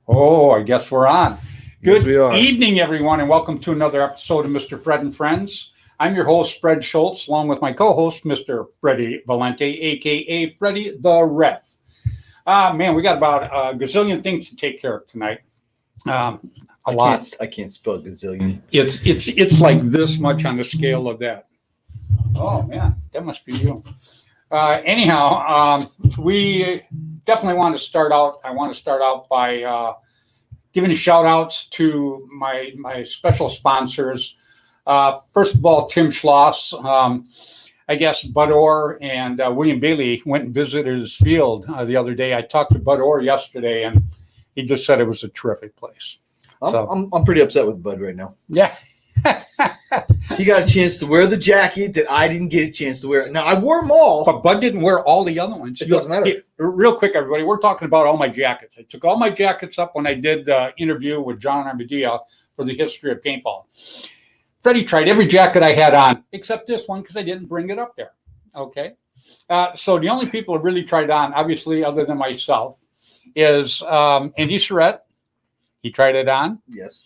Oh, I guess we're on. Yes, Good we are. evening, everyone, and welcome to another episode of Mr. Fred and Friends. I'm your host, Fred Schultz, along with my co-host, Mr. Freddy Valente, a.k.a. Freddy the Ref. Man, we got about a gazillion things to take care of tonight. A lot. I can't spell gazillion. It's like this much on the scale of that. Oh, man, that must be you. Anyhow, we definitely want to start out. I want to start out by giving shout outs to my special sponsors. First of all, Tim Schloss. I guess Bud Orr and William Bailey went and visited his field the other day. I talked to Bud Orr yesterday, and he just said it was a terrific place. I'm pretty upset with Bud right now. Yeah. He got a chance to wear the jacket that I didn't get a chance to wear. Now, I wore them all. But Bud didn't wear all the other ones. It doesn't matter. Real quick, everybody, we're talking about all my jackets. I took all my jackets up when I did the interview with John Armadillo for the history of paintball. Freddie tried every jacket I had on, except this one, because I didn't bring it up there. Okay. So the only people who really tried on, obviously, other than myself, is Andy Surratt. He tried it on. Yes.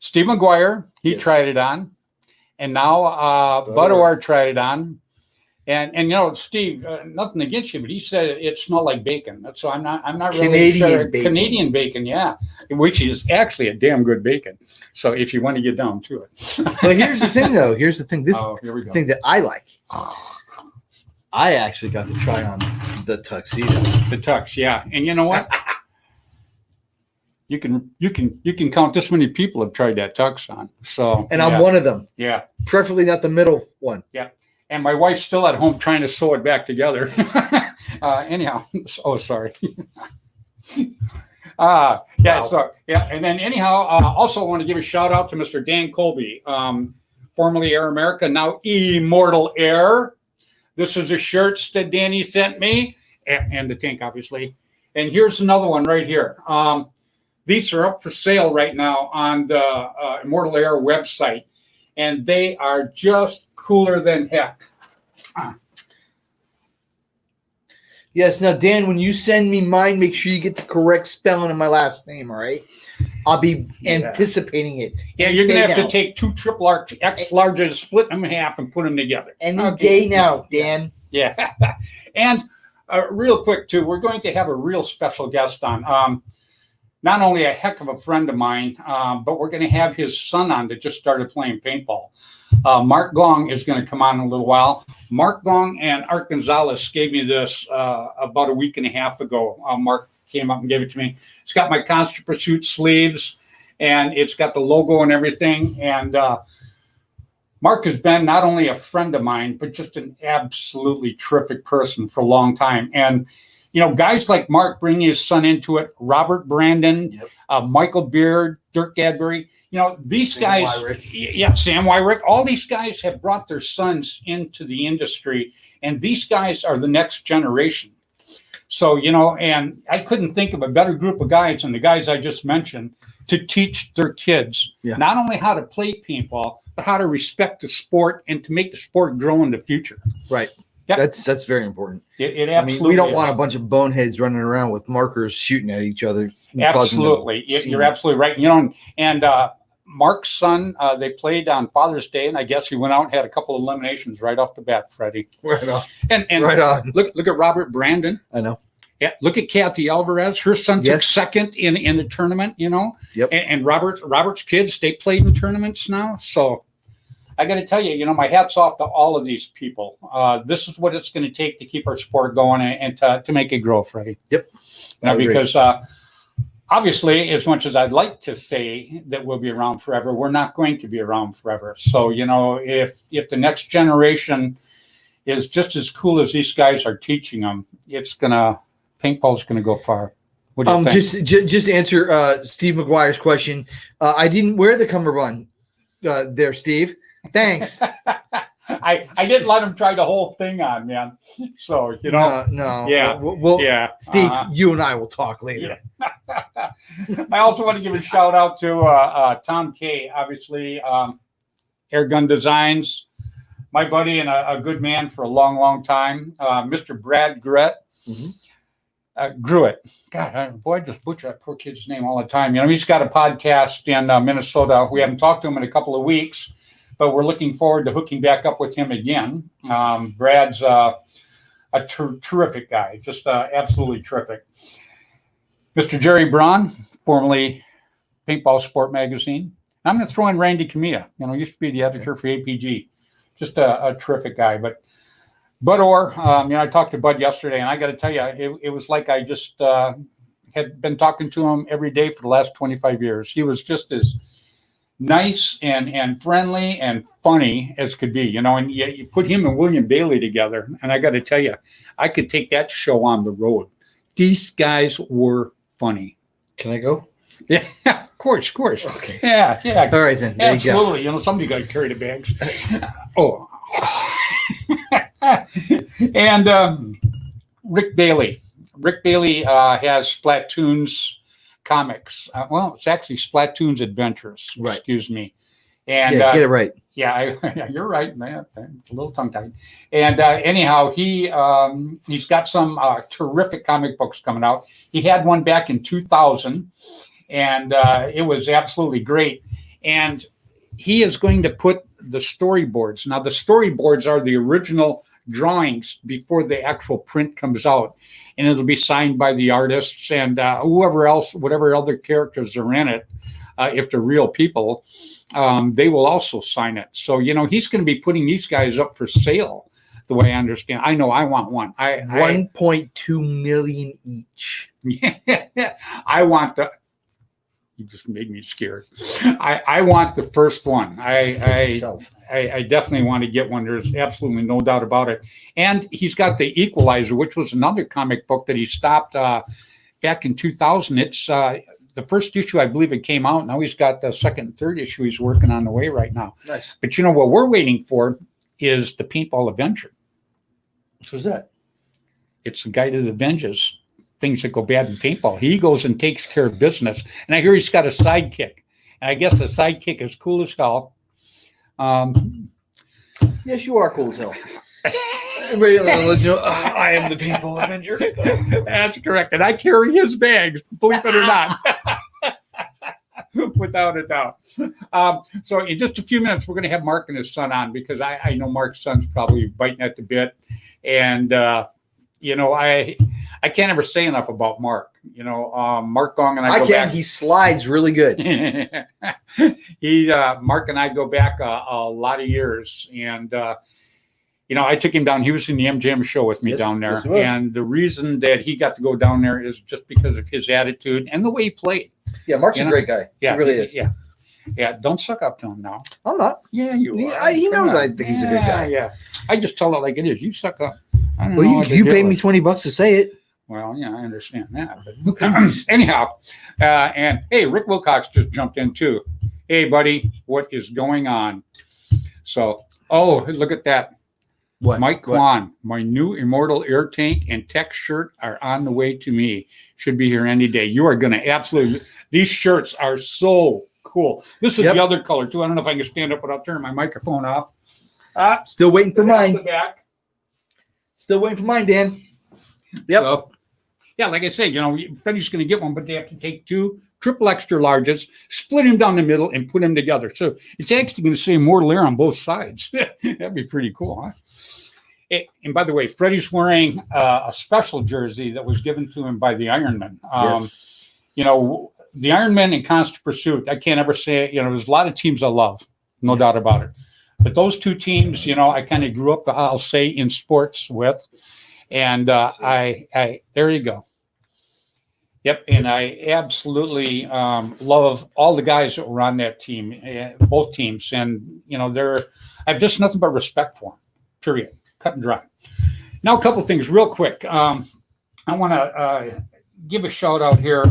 Steve McGuire, he tried it on. And now Bud Orr tried it on. And you know, Steve, nothing against you, but he said it smelled like bacon. So I'm not really sure. Bacon. Canadian bacon, yeah. Which is actually a damn good bacon. So if you want to get down to it. But here's the thing, though. Here's the thing. This here we is go. the thing that I like. I actually got to try on the tuxedo. The tux, yeah. And you know what? You can count this many people have tried that tux on. So And I'm one of them. Yeah. Preferably not the middle one. Yeah. And my wife's still at home trying to sew it back together. Anyhow, oh sorry. Yeah. Wow. So yeah, and then anyhow, also want to give a shout out to Mr. Dan Colby, formerly Air America, now Immortal Air. This is a shirt that Danny sent me, and the tank, obviously. And here's another one right here. These are up for sale right now on the Immortal Air website, and they are just cooler than heck. Yes. Now, Dan, when you send me mine, make sure you get the correct spelling of my last name, all right? I'll be anticipating it. Yeah, you're going to have to take two triple X larges, split them in half, and put them together. Any day now, Dan. Yeah. And real quick, too, we're going to have a real special guest on. Not only a heck of a friend of mine, but we're going to have his son on that just started playing paintball. Mark Gong is going to come on in a little while. Mark Gong and Art Gonzalez gave me this about a week and a half ago. Mark came up and gave it to me. It's got my Constant Pursuit sleeves, and it's got the logo and everything. And Mark has been not only a friend of mine, but just an absolutely terrific person for a long time. And you know, guys like Mark bringing his son into it, Robert Brandon, Michael Beard, Dirk Gadbury, you know, these Sam guys, Sam Wyrick, all these guys have brought their sons into the industry, and these guys are the next generation. So, you know, and I couldn't think of a better group of guys than the guys I just mentioned to teach their kids not only how to play paintball, but how to respect the sport and to make the sport grow in the future. Right. Yep. That's very important. It absolutely we don't want a bunch of boneheads running around with markers shooting at each other. Absolutely. You're absolutely right. You know, and Mark's son, they played on Father's Day, and I guess he went out and had a couple of eliminations right off the bat, Freddie. Right on. And right on. Look at Robert Brandon. I know. Yeah, look at Kathy Alvarez. Her son took second in the tournament, you know. Yep. And Robert's kids, they played in tournaments now. So I got to tell you, you know, my hat's off to all of these people. This is what it's going to take to keep our sport going and to make it grow, Freddie. Yep. Now, because obviously, as much as I'd like to say that we'll be around forever, we're not going to be around forever. So, you know, if the next generation is just as cool as these guys are teaching them, paintball's going to go far. What do you think? Just answer Steve McGuire's question. I didn't wear the cummerbund there, Steve. Thanks. I didn't let him try the whole thing on, man. So, you know. No. Yeah. Steve, you and I will talk later. Yeah. I also want to give a shout out to Tom Kay, obviously, Airgun Designs, my buddy and a good man for a long, long time, Mr. Brad Gret. Mm-hmm. Gruitt. God, boy, I just butcher that poor kid's name all the time. He's got a podcast in Minnesota. We haven't talked to him in a couple of weeks, but we're looking forward to hooking back up with him again. Brad's a terrific guy, just absolutely terrific. Mr. Jerry Braun, formerly Paintball Sport Magazine. I'm going to throw in Randy Camilla. Used to be the editor for APG. Just a terrific guy. But Bud Orr, I talked to Bud yesterday, and I got to tell you, it was like I just had been talking to him every day for the last 25 years. He was just as nice and friendly and funny as could be, and you put him and William Bailey together, and I got to tell you, I could take that show on the road. These guys were funny. Can I go? Yeah, of course. Okay. Yeah. All right, then. There Absolutely. Somebody got to carry the bags. Oh. And Rick Bailey. Rick Bailey has Splatoon's comics. It's actually Splatoon's Adventures. Right. Excuse me. And get it right. Yeah, you're right, man. I'm a little tongue-tied. And anyhow, he's got some terrific comic books coming out. He had one back in 2000, and it was absolutely great. And he is going to put the storyboards. Now, the storyboards are the original drawings before the actual print comes out, and it'll be signed by the artists and whoever else, whatever other characters are in it, if they're real people. They will also sign it. So, he's going to be putting these guys up for sale, the way I understand. I know I want one. 1.2 million each. I want the. You just made me scared. I want the first one. I definitely want to get one. There's absolutely no doubt about it. And he's got the Equalizer, which was another comic book that he stopped back in 2000. It's the first issue, I believe it came out. Now he's got the second and third issue he's working on the way right now. Nice. But what we're waiting for is the Paintball Avenger. Who's that? It's the guy that avenges things that go bad in paintball. He goes and takes care of business. And I hear he's got a sidekick. And I guess the sidekick is cool as hell. Yes, you are cool as hell. Everybody let you know, I am the Paintball Avenger. That's correct. And I carry his bags, believe it or not. Without a doubt. So in just a few minutes, we're going to have Mark and his son on, because I know Mark's son's probably biting at the bit. And, I can't ever say enough about Mark. Mark Gong and I go back. He slides really good. Mark and I go back a lot of years. And, I took him down. He was in the MGM show with me down there. And the reason that he got to go down there is just because of his attitude and the way he played. Yeah, Mark's a great guy. Yeah, he really is. Yeah, don't suck up to him now. I'm not. Yeah, you are. He knows I think he's a good guy. Yeah. I just tell it like it is. You suck up. You paid me $20 to say it. Well, yeah, I understand that. But anyhow, and hey, Rick Wilcox just jumped in too. Hey, buddy, what is going on? So, look at that. What? Mike Kwan, my new Immortal Air Tank and Tech shirt are on the way to me. Should be here any day. You are going to absolutely. These shirts are so cool. This is the other color too. I don't know if I can stand up without turning my microphone off. Still waiting for mine. The back. Still waiting for mine, Dan. Yep. So, like I say, Freddy's going to get one, but they have to take 2 triple extra larges, split them down the middle, and put them together. So it's actually going to say Immortal Air on both sides. That'd be pretty cool, huh? And by the way, Freddy's wearing a special jersey that was given to him by the Ironman. Yes. The Ironman and Constant Pursuit, I can't ever say it. There's a lot of teams I love, no doubt about it. But those 2 teams, I kind of grew up, I'll say, in sports with. And there you go. Yep. And I absolutely love all the guys that were on that team, both teams. And, I have just nothing but respect for them, period. Cut and dry. Now, a couple of things real quick. I want to give a shout out here.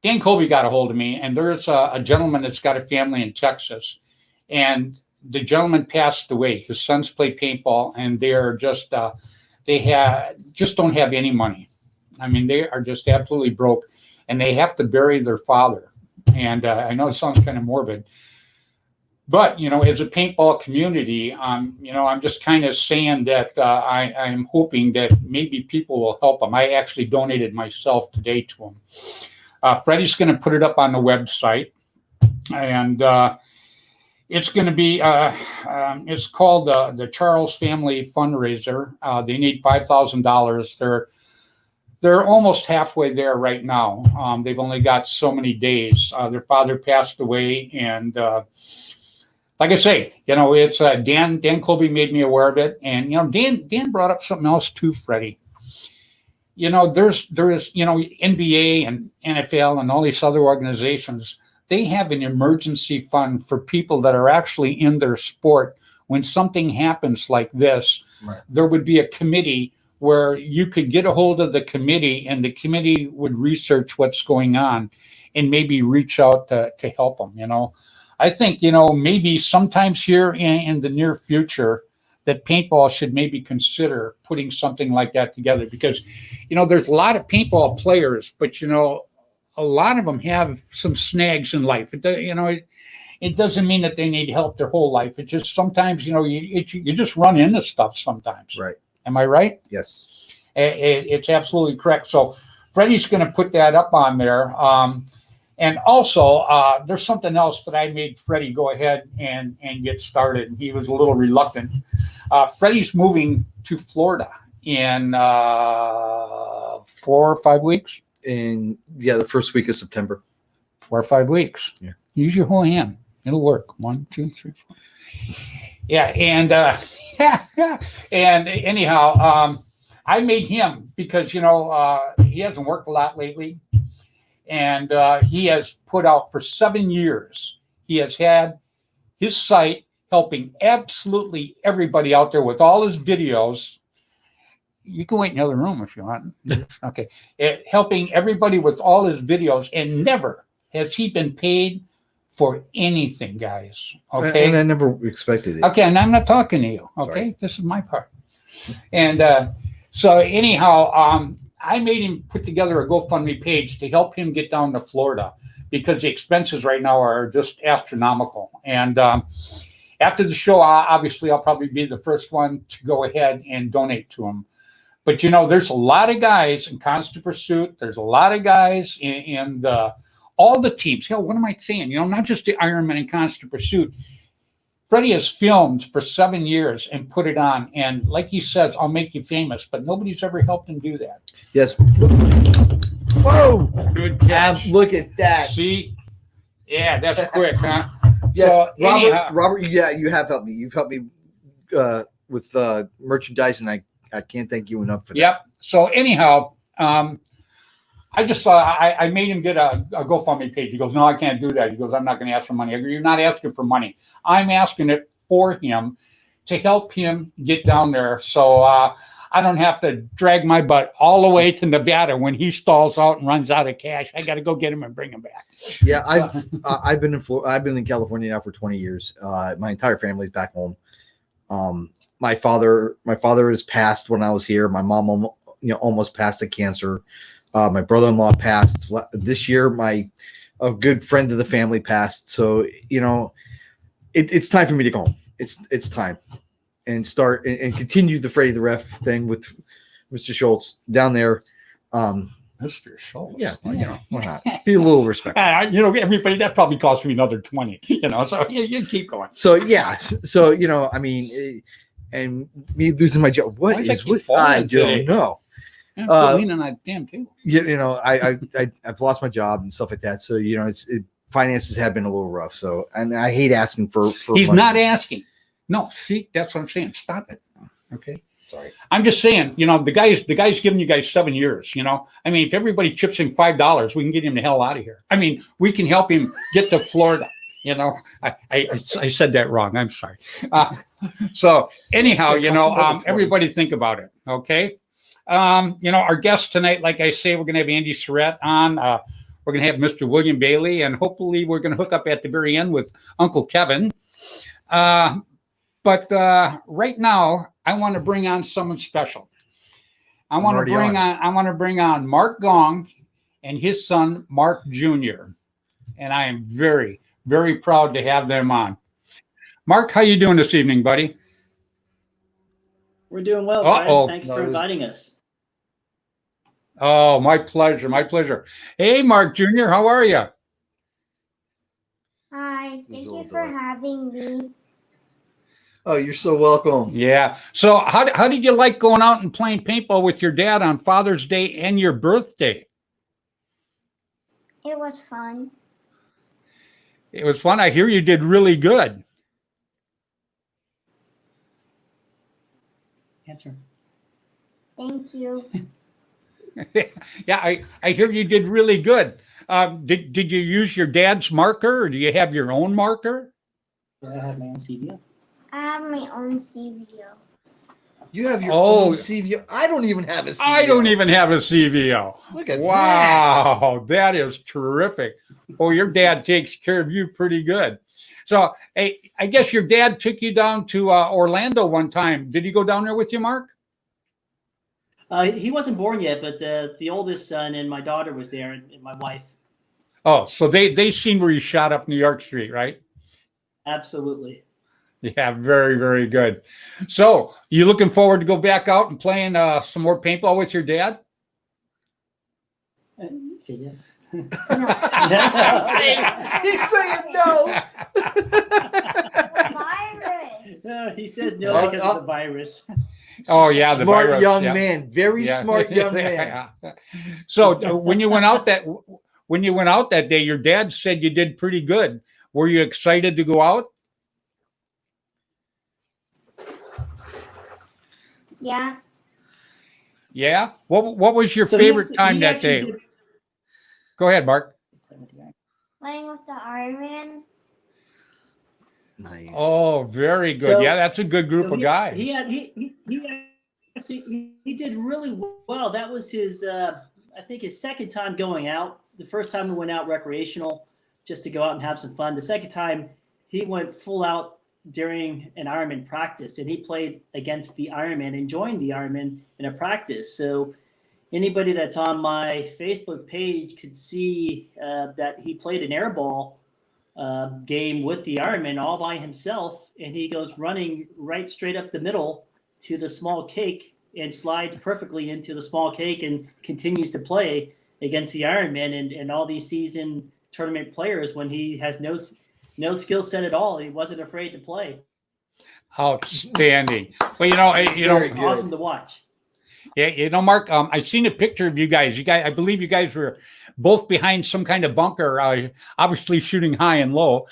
Dan Colby got a hold of me, and there's a gentleman that's got a family in Texas. And the gentleman passed away. His sons play paintball, and they're just just don't have any money. I mean, they are just absolutely broke, and they have to bury their father. And I know it sounds kind of morbid, But, as a paintball community, I'm just kind of saying that I'm hoping that maybe people will help him. I actually donated myself today to him. Freddy's going to put it up on the website, and it's going to be, it's called the Charles Family Fundraiser. They need $5,000. They're almost halfway there right now. They've only got so many days. Their father passed away, and like I say, it's Dan Colby made me aware of it, and Dan brought up something else too, Freddie. There is NBA and NFL and all these other organizations. They have an emergency fund for people that are actually in their sport. When something happens like this, right, there would be a committee where you could get a hold of the committee, and the committee would research what's going on and maybe reach out to help them. I think, maybe sometimes here in the near future that paintball should maybe consider putting something like that together, because, there's a lot of paintball players, but, a lot of them have some snags in life. It doesn't mean that they need help their whole life. It just sometimes, you just run into stuff sometimes. Right. Am I right? Yes. It's absolutely correct. So Freddie's going to put that up on there. And also, there's something else that I made Freddie go ahead and get started. He was a little reluctant. Freddie's moving to Florida in 4 or 5 weeks. The first week of September. 4 or 5 weeks. Yeah. Use your whole hand. It'll work. 1, 2, 3, 4. Yeah, and and anyhow, I made him because he hasn't worked a lot lately. And he has put out for 7 years. He has had his site helping absolutely everybody out there with all his videos. You can wait in the other room if you want. Okay. Helping everybody with all his videos, and never has he been paid for anything, guys. Okay. And I never expected it. Okay. And I'm not talking to you. Okay. Sorry. This is my part. And so anyhow, I made him put together a GoFundMe page to help him get down to Florida, because the expenses right now are just astronomical. And after the show, obviously, I'll probably be the first one to go ahead and donate to him. But, there's a lot of guys in Constant Pursuit. There's a lot of guys in all the teams. Hell, what am I saying? Not just the Ironman and Constant Pursuit. Freddy has filmed for 7 years and put it on. And like he says, I'll make you famous, but nobody's ever helped him do that. Yes. Whoa! Good catch. Look at that. See? Yeah, that's quick, huh? Yes, So, Robert, yeah, you have helped me. You've helped me with merchandise, and I can't thank you enough for that. Yep. So anyhow, I just I made him get a GoFundMe page. He goes, no, I can't do that. He goes, I'm not going to ask for money. I go, you're not asking for money. I'm asking it for him to help him get down there. So I don't have to drag my butt all the way to Nevada when he stalls out and runs out of cash. I got to go get him and bring him back. Yeah, I've been in California now for 20 years. My entire family's back home. My father has passed when I was here. My mom almost passed of cancer. My brother-in-law passed this year. A good friend of the family passed. So it's time for me to go home. It's time, and start and continue the Freddy the Ref thing with Mr. Schultz down there. Mr. Schultz. Yeah, well, why not? Be a little respectful. Everybody, that probably cost me another 20. So you keep going. So yeah, I mean, and me losing my job. What is with? I don't know. Leaning on that damn table. I've lost my job and stuff like that. So finances have been a little rough. So, and I hate asking for. He's money. not asking. No, see, that's what I'm saying. Stop it. Okay. Sorry. I'm just saying, the guy's giving you guys 7 years. I mean, if everybody chips in $5, we can get him the hell out of here. I mean, we can help him get to Florida. I said that wrong. I'm sorry. So anyhow, everybody think about it. Okay. Our guest tonight, like I say, we're going to have Andy Surratt on. We're going to have Mr. William Bailey, and hopefully we're going to hook up at the very end with Uncle Kevin. But right now, I want to bring on someone special. I want to bring on Mark Gong and his son, Mark Jr. And I am very, very proud to have them on. Mark, how you doing this evening, buddy? We're doing well, Uh-oh. Fred. Thanks for inviting us. Oh, my pleasure. My pleasure. Hey, Mark Jr., how are you? Hi, thank you for having me. Oh, you're so welcome. Yeah. So how did you like going out and playing paintball with your dad on Father's Day and your birthday? It was fun. It was fun. I hear you did really good. Answer. Thank you. Yeah, I hear you did really good. Did you use your dad's marker or do you have your own marker? I have my own CVO. I have my own CVO. You have your own CVO. I don't even have a CVO. I don't even have a CVO. Look at wow, that is terrific. Oh, your dad takes care of you pretty good. So, hey, I guess your dad took you down to Orlando one time. Did he go down there with you, Mark? He wasn't born yet, but the oldest son and my daughter was there, and my wife. Oh, so they seen where you shot up New York Street, right? Absolutely. Yeah, very, very good. So, you looking forward to go back out and playing some more paintball with your dad? See ya. No. He's saying no. Virus. He says no because it's a virus. Oh yeah, the smart virus, young yeah. man, very smart young man. So when you went out that day, your dad said you did pretty good. Were you excited to go out? Yeah. Yeah. What was your So favorite he time that actually day? Go ahead, Mark. Playing with the Iron Man. Nice. Oh, very good. So- Yeah, that's a good group So of guys. He did really well. That was his, I think, his second time going out. The first time we went out recreational, just to go out and have some fun. The second time, he went full out during an Ironman practice, and he played against the Ironman and joined the Ironman in a practice. So anybody that's on my Facebook page could see that he played an airball game with the Ironman all by himself, and he goes running right straight up the middle to the small cake and slides perfectly into the small cake and continues to play against the Ironman and all these seasoned tournament players when he has no skill set at all. He wasn't afraid to play. Outstanding. Well, Very good. Awesome to watch. Yeah, Mark, I seen a picture of you guys. I believe you guys were both behind some kind of bunker, obviously shooting high and low.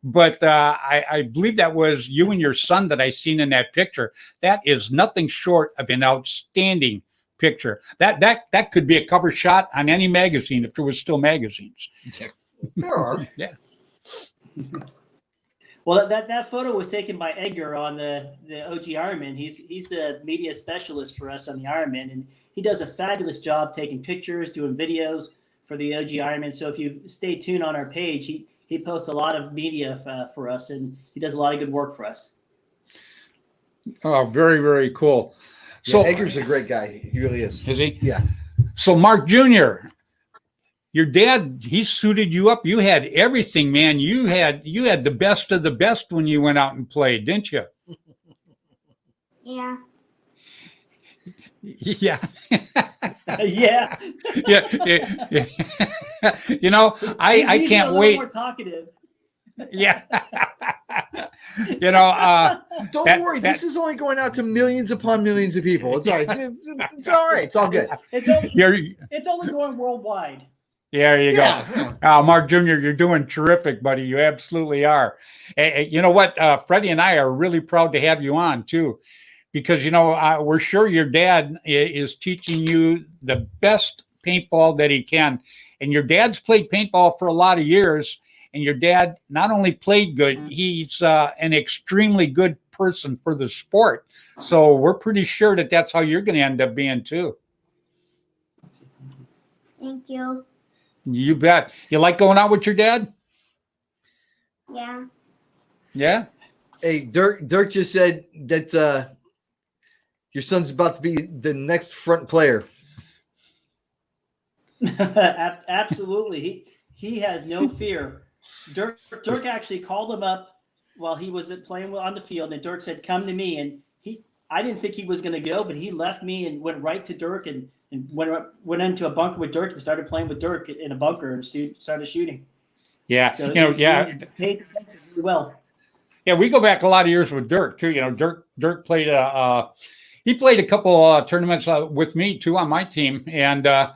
But I believe that was you and your son that I seen in that picture. That is nothing short of an outstanding picture. That could be a cover shot on any magazine if there was still magazines. There are. Yeah. Well, that photo was taken by Edgar on the OG Ironman. He's the media specialist for us on the Ironman, and he does a fabulous job taking pictures, doing videos for the OG Ironman. So if you stay tuned on our page, he posts a lot of media for us, and he does a lot of good work for us. Oh, very, very cool. So So Edgar's a great guy. He really is. is he? Yeah. So Mark Jr., your dad, he suited you up. You had everything, man. You had the best of the best when you went out and played, didn't you? Yeah. Yeah. Yeah. Yeah. I He's can't a little wait. More talkative. Yeah. Don't worry. This is only going out to millions upon millions of people. It's all right. It's all right. It's all good. It's only going worldwide. There you Yeah. go. Mark Jr., you're doing terrific, buddy. You absolutely are. You know what? Freddie and I are really proud to have you on, too, because, we're sure your dad is teaching you the best paintball that he can. And your dad's played paintball for a lot of years. And your dad not only played good, he's an extremely good person for the sport. So we're pretty sure that that's how you're going to end up being, too. Thank you. You bet. You like going out with your dad? Yeah. Yeah. Hey, Dirk just said that your son's about to be the next front player. Absolutely. He has no fear. Dirk actually called him up while he was playing on the field, and Dirk said, "Come to me." And I didn't think he was going to go, but he left me and went right to Dirk and went into a bunker with Dirk and started playing with Dirk in a bunker and started shooting. Yeah, So yeah. he pays attention really well. Yeah, we go back a lot of years with Dirk too. Dirk played he played a couple tournaments with me too on my team, and I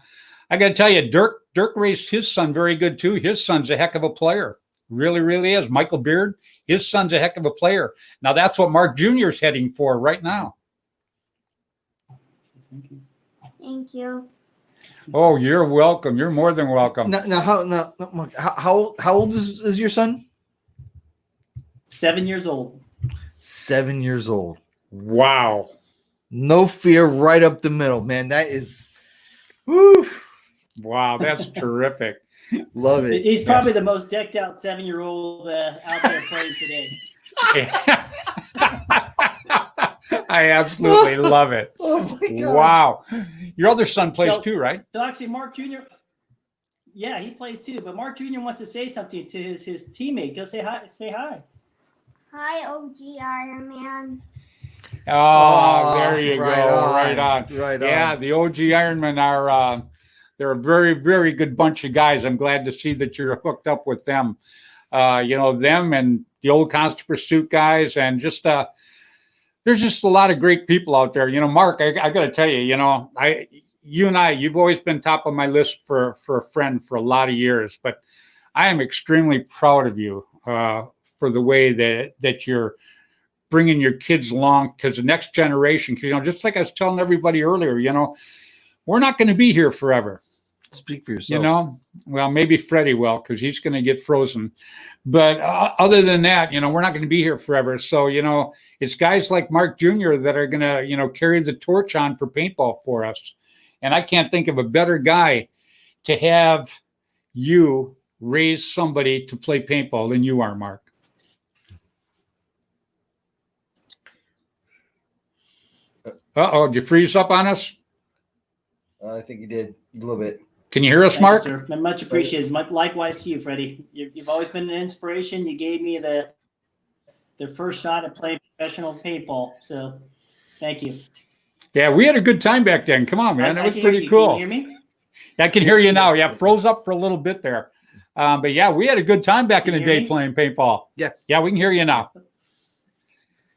got to tell you, Dirk raised his son very good too. His son's a heck of a player, really, really is. Michael Beard, his son's a heck of a player. Now that's what Mark Jr. is heading for right now. Thank you. Oh, you're welcome. You're more than welcome. How old is your son? 7 years old. 7 years old. Wow. No fear, right up the middle, man. That is, woo. Wow, that's terrific. Love it. He's probably the most decked out 7-year-old out there playing today. I absolutely love it. Oh my God. Wow. Your other son plays too, right? So actually, Mark Jr. Yeah, he plays too. But Mark Jr. wants to say something to his teammate. Go say hi. Say hi. Hi, OG Iron Man. Oh, there you right go. on, Right on. right Yeah, on. the OG Ironmen are they're a very, very good bunch of guys. I'm glad to see that you're hooked up with them. Them and the old Constant Pursuit guys, and just there's just a lot of great people out there. Mark, I got to tell you, you and I, you've always been top of my list for a friend for a lot of years, but I am extremely proud of you for the way that you're bringing your kids along, because the next generation, just like I was telling everybody earlier, we're not going to be here forever. Speak for yourself. Well, maybe Freddy will, because he's going to get frozen. But other than that, we're not going to be here forever. So, it's guys like Mark Jr. that are going to, carry the torch on for paintball for us. And I can't think of a better guy to have you raise somebody to play paintball than you are, Mark. Uh-oh, did you freeze up on us? I think you did a little bit. Can you hear us, Thank Mark? you, sir. Much appreciated. Likewise to you, Freddie. You've always been an inspiration. You gave me the first shot at playing professional paintball. So thank you. Yeah, we had a good time back then. Come on, man. It was pretty cool. cool. Can you hear me? I can hear you now. Yeah, froze up for a little bit there. But yeah, we had a good time back in the day playing paintball. Yes. Yeah, we can hear you now.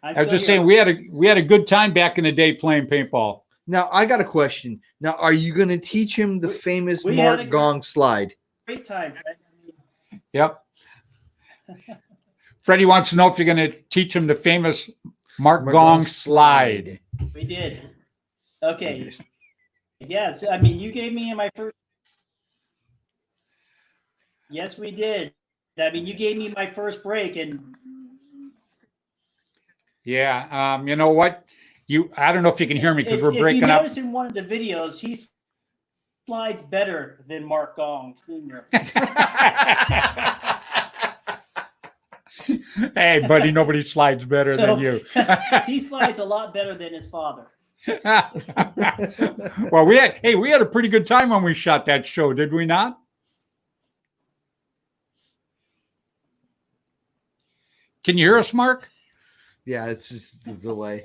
I was just saying we we had a good time back in the day playing paintball. Now I got a question. Now, are you going to teach him the famous Mark Gong slide? Great time, Fred. Yep. Freddie wants to know if you're going to teach him the famous Mark Gong slide. We did. Okay. Yeah. So, I mean, you gave me my first. Yes, we did. I mean, you gave me my first break, and yeah. You know what? I don't know if you can hear me because we're breaking up. If you notice in one of the videos, he slides better than Mark Gong Sr. Hey, buddy, nobody slides better than you. He slides a lot better than his father. Well, we had a pretty good time when we shot that show, did we not? Can you hear us, Mark? Yeah, it's just the delay.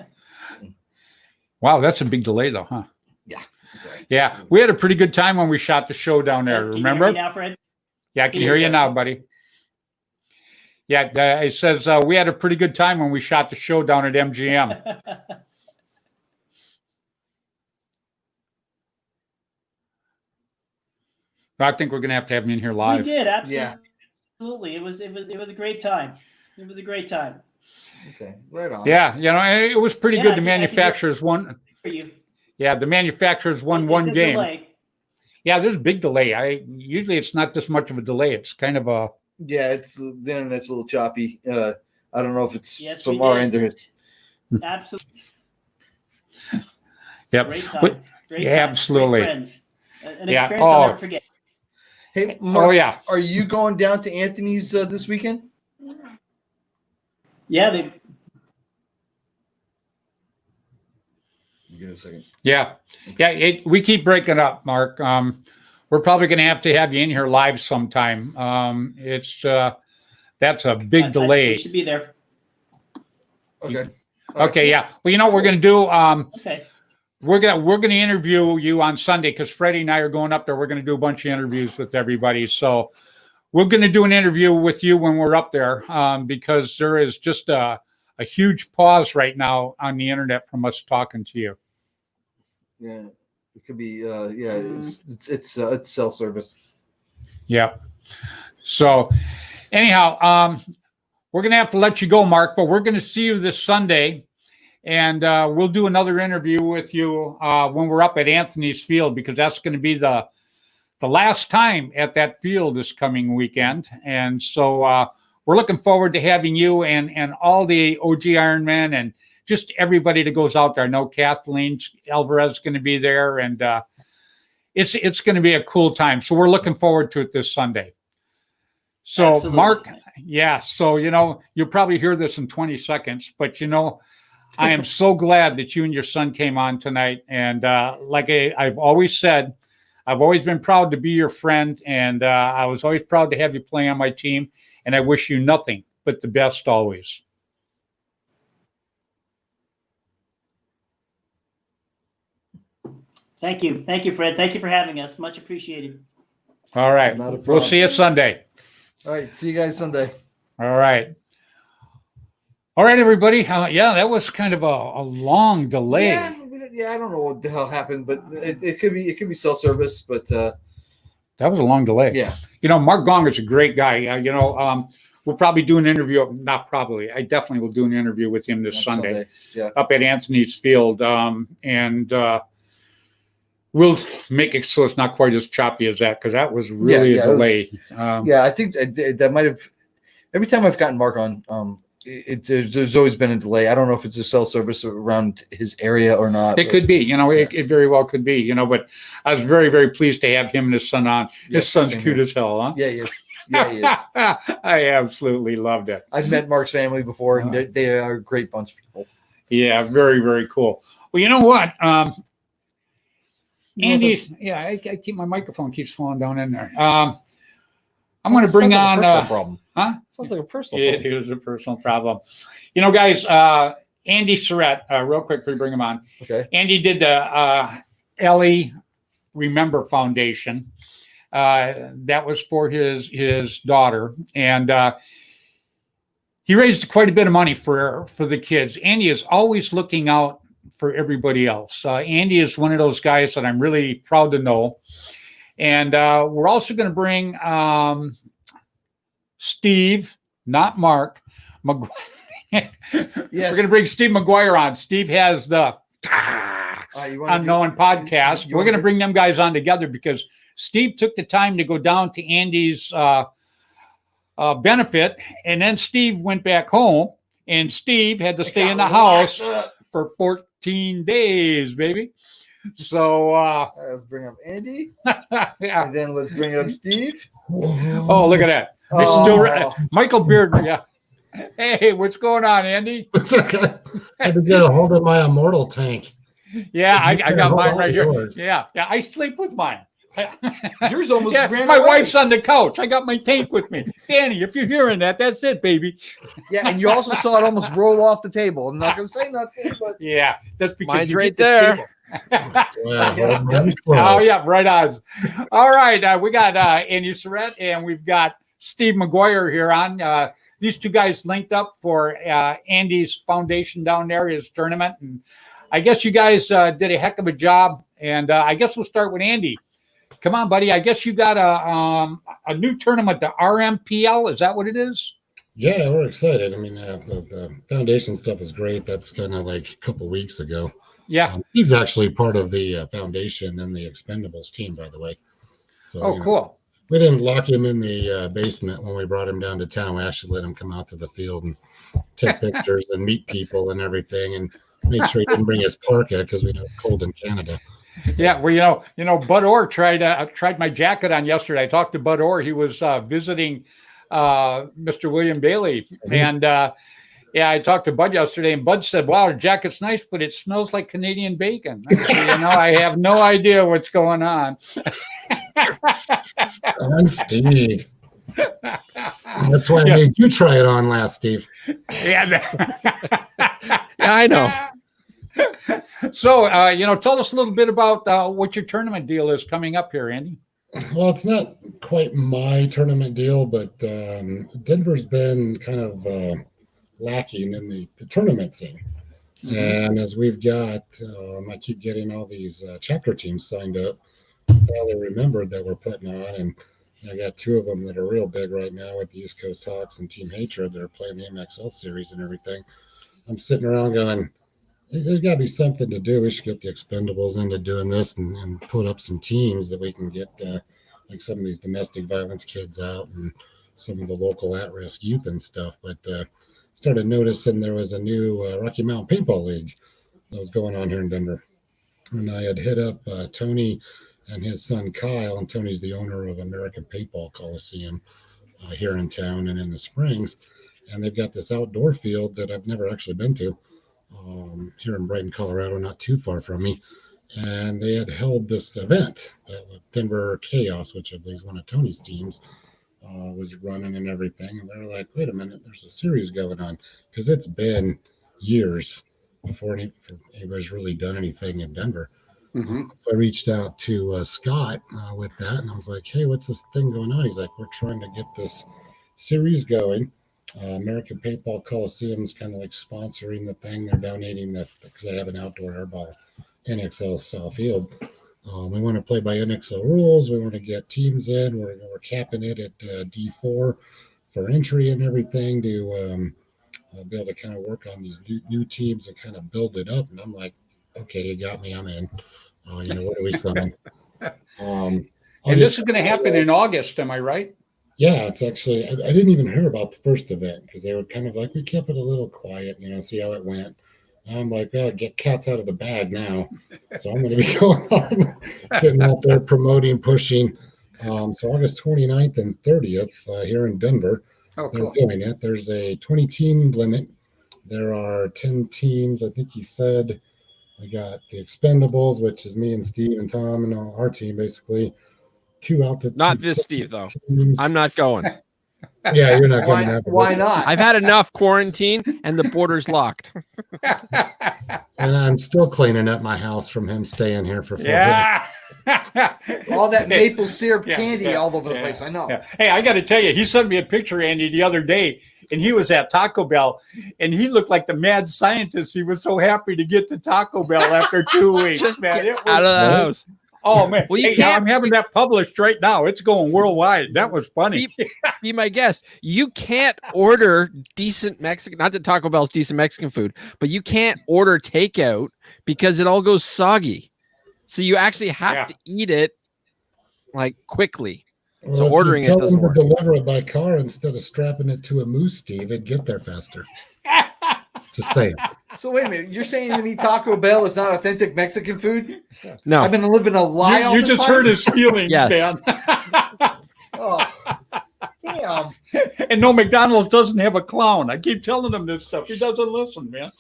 Wow, that's a big delay, though, huh? Yeah. Sorry. Yeah, we had a pretty good time when we shot the show down there. Can Remember? You hear me now, Fred? Yeah, I can hear you now, buddy. Yeah, it says we had a pretty good time when we shot the show down at MGM. I think we're gonna have to have him in here live. We did, absolutely. Yeah. Absolutely. It was a great time. It was a great time. Okay, right on. Yeah, it was pretty Yeah, good. I The think manufacturers won. For you. Yeah, the manufacturers won It's one a game. delay. Yeah, there's a big delay. Usually it's not this much of a delay. It's kind of a. Yeah, it's the internet's a little choppy. I don't know if it's Yes, from we our did. end or it's. Absolutely. Yep. Great time. Great Yeah, time. absolutely. Great friends. An Yeah. experience I'll never forget. Hey, Mark, Oh yeah. are you going down to Anthony's this weekend? Yeah, Give it a second. Yeah. We keep breaking up, Mark. We're probably going to have you in here live sometime. That's a big delay. We should be there. Okay. Okay, yeah. Well, you know what we're going to do? Okay. We're gonna interview you on Sunday because Freddie and I are going up there. We're going to do a bunch of interviews with everybody. So we're going to do an interview with you when we're up there because there is just a huge pause right now on the internet from us talking to you. Yeah, it could be. It's self-service. Yeah. So anyhow, we're going to have to let you go, Mark, but we're going to see you this Sunday. And we'll do another interview with you when we're up at Anthony's Field because that's going to be the last time at that field this coming weekend. And so we're looking forward to having you and all the OG Ironmen and just everybody that goes out there. I know Kathleen Alvarez is going to be there, and it's going to be a cool time. So we're looking forward to it this Sunday. So, Absolutely. Mark, yeah, so, you'll probably hear this in 20 seconds, but, I am so glad that you and your son came on tonight. And like I've always said, I've always been proud to be your friend. And I was always proud to have you play on my team. And I wish you nothing but the best always. Thank you. Thank you, Fred. Thank you for having us. Much appreciated. All right. Not a We'll problem. see you Sunday. All right. See you guys Sunday. All right. All right, everybody. That was kind of a long delay. Yeah, I don't know what the hell happened, but it could be self-service, but that was a long delay. yeah. Mark Gong is a great guy. We'll probably do an interview. Not probably. I definitely will do an interview with him this Sunday. Yeah. Up at Anthony's Field. And we'll make it so it's not quite as choppy as that because that was really a delay. I think that might have. Every time I've gotten Mark on, there's always been a delay. I don't know if it's a cell service around his area or not. It could be, it very well could be, but I was very, very pleased to have him and his son on. His son's cute as hell, huh? Yeah, he is. Yeah, he is. I absolutely loved it. I've met Mark's family before, and they are a great bunch of people. Yeah, very, very cool. Well, you know what? Andy's, I keep my microphone keeps falling down in there. I'm going to bring on. Problem. Huh? Sounds like a personal problem. It is a personal problem. Guys, Andy Surratt, real quick before we bring him on. Okay. Andy did the Ellie Remember Foundation. That was for his daughter. And he raised quite a bit of money for the kids. Andy is always looking out for everybody else. Andy is one of those guys that I'm really proud to know. And we're also going to bring Steve, not Mark, McGuire. Yes. We're going to bring Steve McGuire on. Steve has the Unknown podcast. We're going to bring them guys on together because Steve took the time to go down to Andy's benefit, and then Steve went back home, and Steve had to stay in the house for 14 days, baby. So let's bring up Andy, yeah. and then let's bring up Steve. Oh, look at that! Michael Beard. Yeah. Hey, what's going on, Andy? It's okay. I had to get a hold of my immortal tank. Yeah, I got mine right here. Yours. Yeah, I sleep with mine. Yours almost ran my away. wife's on the couch. I got my tank with me. Danny, if you're hearing that, that's it, baby. Yeah, and you also saw it almost roll off the table. I'm not gonna say nothing, but Yeah, that's because Mine's you right get the there. table. Yeah, Oh yeah, right on. All right, we got Andy Surratt and we've got Steve McGuire here on. These two guys linked up for Andy's foundation down there, his tournament, and I guess you guys did a heck of a job. And I guess we'll start with Andy. Come on, buddy. I guess you got a new tournament, the RMPL. Is that what it is? Yeah, we're excited. I mean, the foundation stuff is great. That's kind of like a couple weeks ago. Yeah. He's actually part of the foundation and the Expendables team, by the way. So, Cool. We didn't lock him in the basement when we brought him down to town. We actually let him come out to the field and take pictures and meet people and everything, and make sure he didn't bring his parka because we know it's cold in Canada. Yeah, well, Bud Orr tried my jacket on yesterday. I talked to Bud Orr. He was visiting Mr. William Bailey, and I talked to Bud yesterday, and Bud said, "Wow, the jacket's nice, but it smells like Canadian bacon." I said, I have no idea what's going on. And Steve. That's why I made you try it on last, Steve. Yeah. Yeah, I know. So, tell us a little bit about what your tournament deal is coming up here, Andy. Well, it's not quite my tournament deal, but Denver's been kind of lacking in the tournament scene. Mm-hmm. And as we've got, I keep getting all these chapter teams signed up. Well, they remembered that we're putting on, and I got 2 of them that are real big right now with the East Coast Hawks and Team Hatred. They're playing the MXL series and everything. I'm sitting around going, there's got to be something to do. We should get the Expendables into doing this and put up some teams that we can get like some of these domestic violence kids out and some of the local at-risk youth and stuff. But started noticing there was a new Rocky Mountain Paintball League that was going on here in Denver. And I had hit up Tony and his son Kyle, and Tony's the owner of American Paintball Coliseum here in town and in the Springs. And they've got this outdoor field that I've never actually been to here in Brighton, Colorado, not too far from me. And they had held this event that Denver Chaos, which I believe is one of Tony's teams, was running and everything. And they were like, wait a minute, there's a series going on, because it's been years before anybody's really done anything in Denver. Mm-hmm. So I reached out to Scott with that, and I was like, hey, what's this thing going on? He's like, we're trying to get this series going. American Paintball Coliseum is kind of like sponsoring the thing. They're donating that because they have an outdoor airball NXL style field. We want to play by NXL rules. We want to get teams in. We're capping it at D4 for entry and everything to be able to kind of work on these new teams and kind of build it up. And I'm like, okay, you got me. I'm in. What are we signing? And this is going to happen in August, am I right? Yeah, it's actually, I didn't even hear about the first event because they were kind of like, we kept it a little quiet, see how it went. And I'm like, well, get cats out of the bag now. So I'm going to be going on, getting out there, promoting, pushing. So August 29th and 30th here in Denver, Oh, they're cool. doing it. There's a 20-team limit. There are 10 teams. I think he said we got the Expendables, which is me and Steve and Tom and all our team, basically. 2 out to Not 2 this Steve, though. teams. I'm not going. Yeah, you're not coming out. Why not? I've had enough quarantine and the border's locked. And I'm still cleaning up my house from him staying here for 4 days. Yeah. All that maple syrup Yeah, candy yeah, all over the yeah, place. I know. Yeah. Hey, I got to tell you, he sent me a picture, Andy, the other day, and he was at Taco Bell, and he looked like the mad scientist. He was so happy to get to Taco Bell after 2 weeks. Just man. It was, out of the house. oh, man. Well, you Hey, can't- I'm having that published right now. It's going worldwide. That was funny. Be my guest. You can't order decent Mexican, not that Taco Bell's decent Mexican food, but you can't order takeout because it all goes soggy. So you actually have to eat it like quickly. Well, So if ordering you tell it doesn't them work. to deliver it by car instead of strapping it to a moose, Steve, it'd get there faster. Just saying. So wait a minute. You're saying to me Taco Bell is not authentic Mexican food? No. I've been living a lie all You this just time? hurt his feelings, Yes. man. Oh, damn. And no, McDonald's doesn't have a clown. I keep telling him this stuff. He doesn't listen, man.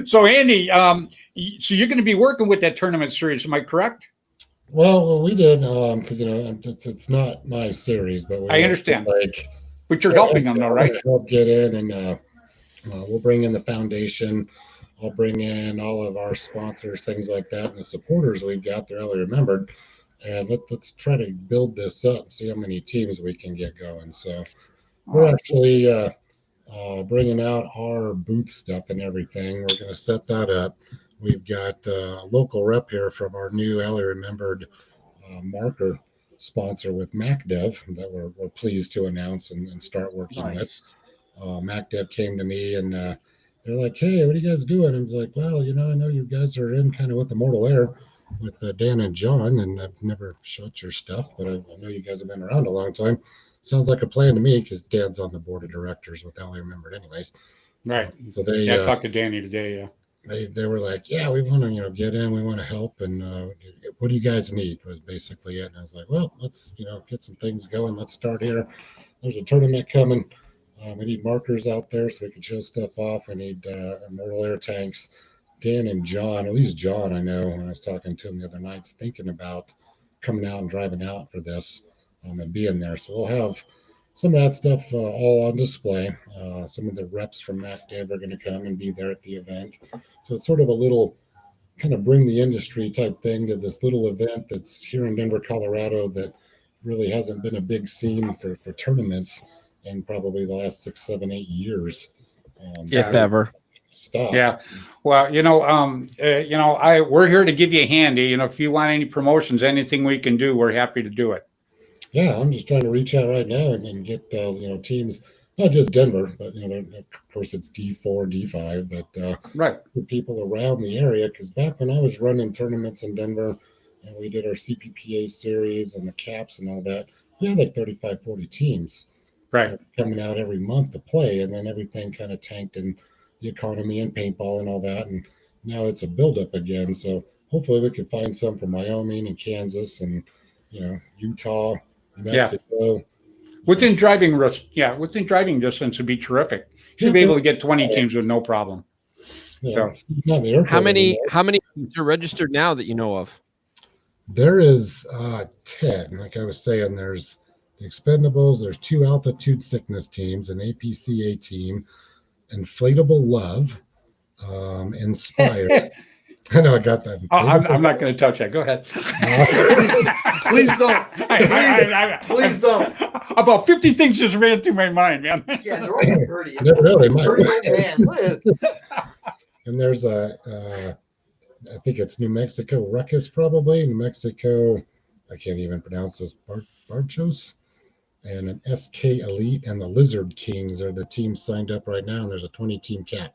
So, Andy, so you're going to be working with that tournament series, am I correct? Well, we did because it's not my series, but I understand. Like, But you're helping them, though, right? Help get in, and we'll bring in the foundation. I'll bring in all of our sponsors, things like that, and the supporters we've got. They're all remembered, and let's try to build this up. See how many teams we can get going. So we're actually bringing out our booth stuff and everything. We're going to set that up. We've got a local rep here from our new LA Remembered marker sponsor with MacDev that we're pleased to announce and start working with. MacDev came to me and they're like, hey, what are you guys doing? I was like, well, I know you guys are in kind of with the Mortal Air with Dan and John, and I've never shot your stuff, but I know you guys have been around a long time. Sounds like a plan to me because Dan's on the board of directors with LA Remembered anyways. Right. So they I talked to Danny today, yeah. They were like, yeah, we want to, get in, we want to help. And what do you guys need was basically it. And I was like, well, let's, get some things going. Let's start here. There's a tournament coming. We need markers out there so we can show stuff off. We need Mortal Air tanks. Dan and John, at least John, I know when I was talking to him the other night, thinking about coming out and driving out for this and being there. So we'll have some of that stuff all on display. Some of the reps from that Dev are going to come and be there at the event. So it's sort of a little kind of bring the industry type thing to this little event that's here in Denver, Colorado, that really hasn't been a big scene for tournaments in probably the last 6, 7, 8 years. If ever. Stop. Yeah. Well, we're here to give you a handy. You know, if you want any promotions, anything we can do, we're happy to do it. Yeah, I'm just trying to reach out right now and get teams, not just Denver, but of course it's D4, D5, but Right. people around the area. Because back when I was running tournaments in Denver, and we did our CPPA series and the caps and all that, we had like 35, 40 teams Right. coming out every month to play, and then everything kind of tanked in the economy and paintball and all that, and now it's a buildup again. So hopefully we can find some from Wyoming and Kansas and Utah, New Mexico. Within driving distance would be terrific. Should be able to get 20 teams with no problem. Yeah, so. How many teams are registered now that you know of? There is 10. Like I was saying, there's the Expendables, there's 2 altitude sickness teams, an APCA team, Inflatable Love, Inspire. I know I got that. I'm not going to touch that. Go ahead. Please don't. Please don't. About 50 things just ran through my mind, man. Yeah, they're all 30. Really, 30 man. And there's I think it's New Mexico Ruckus, probably. New Mexico, I can't even pronounce this, Barchos, and an SK Elite and the Lizard Kings are the teams signed up right now, and there's a 20-team cap.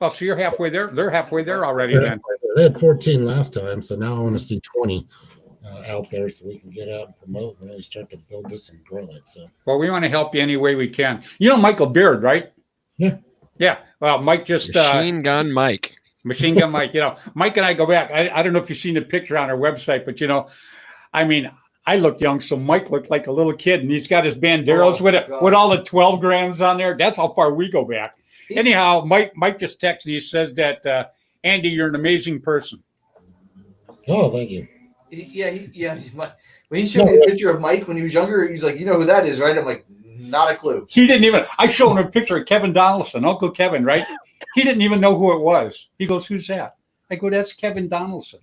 Oh, so you're halfway there? They're halfway there already then. They had 14 last time, so now I want to see 20 out there so we can get out and promote and really start to build this and grow it. So, well, we want to help you any way we can. You know Michael Beard, right? Yeah. Yeah. Well, Mike just Machine Gun Mike. Machine Gun Mike. Mike and I go back. I don't know if you've seen the picture on our website, but I looked young, so Mike looked like a little kid, and he's got his banderos with all the 12 grams on there. That's how far we go back. Anyhow, Mike just texted. He says that Andy, you're an amazing person. Oh, thank you. Yeah. When he showed me a picture of Mike when he was younger, he's like, you know who that is, right? I'm like, not a clue. He didn't even. I showed him a picture of Kevin Donaldson, Uncle Kevin, right? He didn't even know who it was. He goes, "Who's that?" I go, "That's Kevin Donaldson."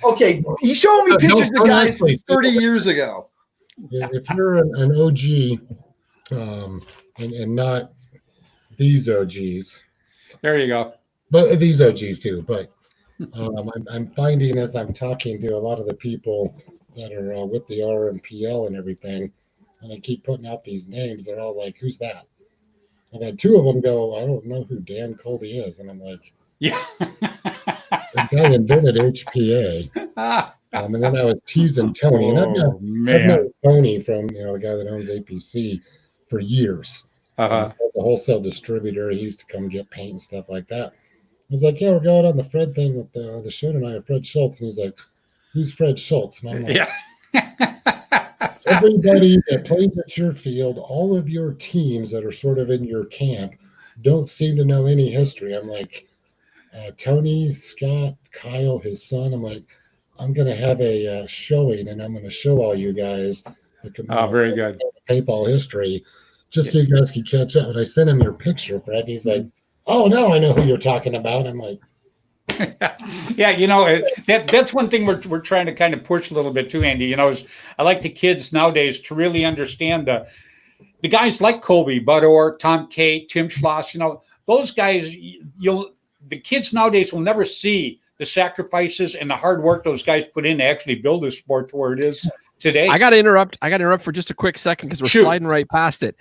Okay, he showed me pictures of guys from 30 years ago. If you're an OG, and not these OGs, there you go. But these OGs too. But I'm finding as I'm talking to a lot of the people that are with the RMPL and everything, and I keep putting out these names, they're all like, "Who's that?" I've had 2 of them go, "I don't know who Dan Colby is," and I'm like, "Yeah." The guy invented HPA. And then I was teasing Tony. And I've known Tony from the guy that owns APC for years. As a wholesale distributor, he used to come get paint and stuff like that. I was like, "Yeah, we're going on the Fred thing with the show tonight with Fred Schultz." And he's like, "Who's Fred Schultz?" And I'm like, "Yeah." Everybody that plays at your field, all of your teams that are sort of in your camp don't seem to know any history. I'm like, Tony, Scott, Kyle, his son. I'm like, I'm going to have a showing, and I'm going to show all you guys the very good paintball history, just so you guys can catch up. And I sent him your picture, Fred. He's like, "Oh, now I know who you're talking about." I'm like, yeah, that's one thing we're trying to kind of push a little bit too, Andy. Is I like the kids nowadays to really understand the guys like Kobe, Bud Orr, Tom K, Tim Schloss. Those guys. The kids nowadays will never see the sacrifices and the hard work those guys put in to actually build this sport to where it is today. I got to interrupt for just a quick second because we're sliding right past it.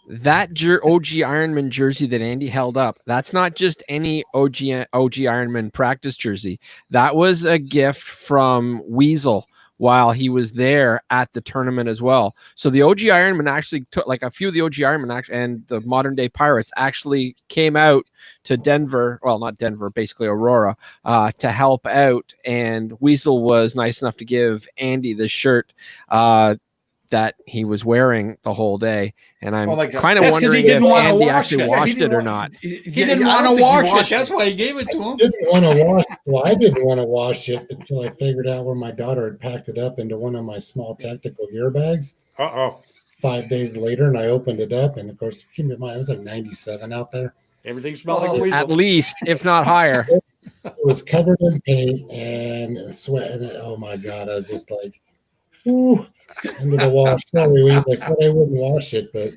That OG Ironman jersey that Andy held up, that's not just any OG Ironman practice jersey. That was a gift from Weasel while he was there at the tournament as well. So the OG Ironman actually took, like, a few of the OG Ironman and the modern day Pirates actually came out to Denver, well, not Denver, basically Aurora, to help out. And Weasel was nice enough to give Andy this shirt. that he was wearing the whole day, and I'm Oh my God. kind of That's 'cause he wondering didn't if wanna Andy wash actually it. Yeah, washed it or not. He didn't want to wash it. That's why he gave it to him. Didn't want to wash. Well, I didn't want to wash it until I figured out where my daughter had packed it up into one of my small tactical gear bags. Uh-oh. 5 days later, and I opened it up, and of course, keep in mind, it was like 97 out there. Everything smelled like Oh, a weasel. At least, if not higher. It was covered in paint and sweat, and oh my god, I was just like, ooh, into the wash. Sorry, Weave. I said I wouldn't wash it, but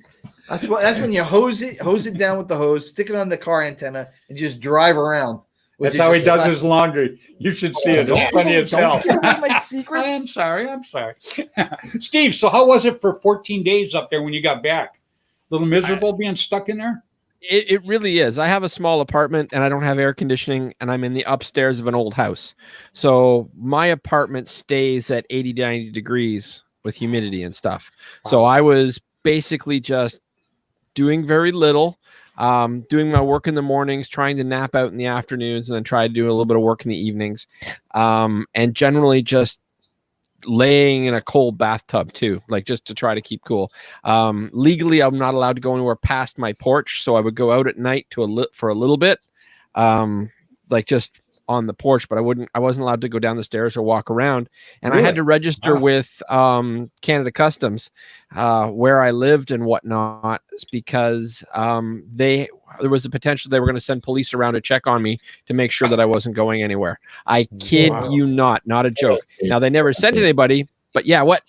That's when you hose it down with the hose, stick it on the car antenna, and just drive around. That's how he does his laundry. You should see it. It's funny as hell. Don't give away my secrets. I'm sorry. Steve, so how was it for 14 days up there when you got back? A little miserable being stuck in there? It really is. I have a small apartment and I don't have air conditioning, and I'm in the upstairs of an old house. So my apartment stays at 80 to 90 degrees with humidity and stuff. So I was basically just doing very little, doing my work in the mornings, trying to nap out in the afternoons, and then try to do a little bit of work in the evenings. And generally just laying in a cold bathtub too, like just to try to keep cool. Legally, I'm not allowed to go anywhere past my porch, so I would go out at night for a little bit, like just on the porch, but I wasn't allowed to go down the stairs or walk around. And Really? I had to register Wow. with Canada Customs where I lived and whatnot, because there was a potential they were going to send police around to check on me to make sure that I wasn't going anywhere. I kid Wow. you not a joke. Now, they never sent anybody, but yeah, what?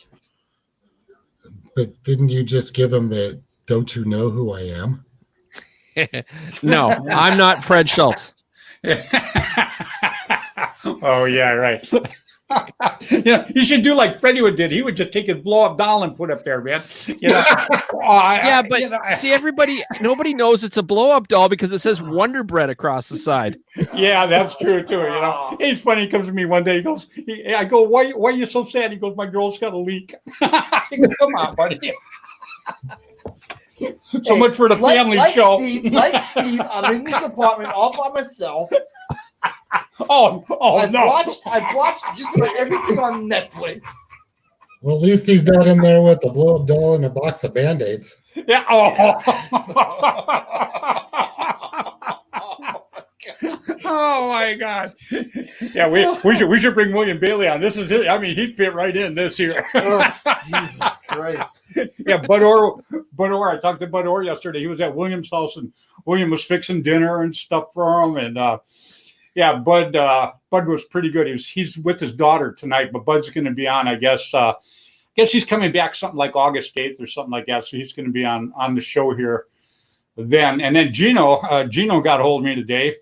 But didn't you just give him the "Don't you know who I am"? No, I'm not Fred Schultz. Oh, yeah, right. You should do like Freddy did. He would just take his blow-up doll and put it up there, man. Yeah, but see, nobody knows it's a blow-up doll because it says Wonder Bread across the side. Yeah, that's true too. It's funny. He comes to me one day. He goes, I go, why are you so sad? He goes, my girl's got a leak. I go, come on, buddy. So much for the family show. Steve, I'm in this apartment all by myself. Oh I've no. watched just about everything on Netflix. Well, at least he's not in there with a blow-up doll and a box of Band-Aids. Yeah. Oh my God. Yeah, we should bring William Bailey on. This is it. I mean, he'd fit right in this here. Oh, Jesus Christ. Yeah, Bud Orr. I talked to Bud Orr yesterday. He was at William's house, and William was fixing dinner and stuff for him. And yeah, Bud was pretty good. He's with his daughter tonight, but Bud's going to be on. I guess he's coming back something like August 8th or something like that. So he's going to be on the show here then. And then Gino got a hold of me today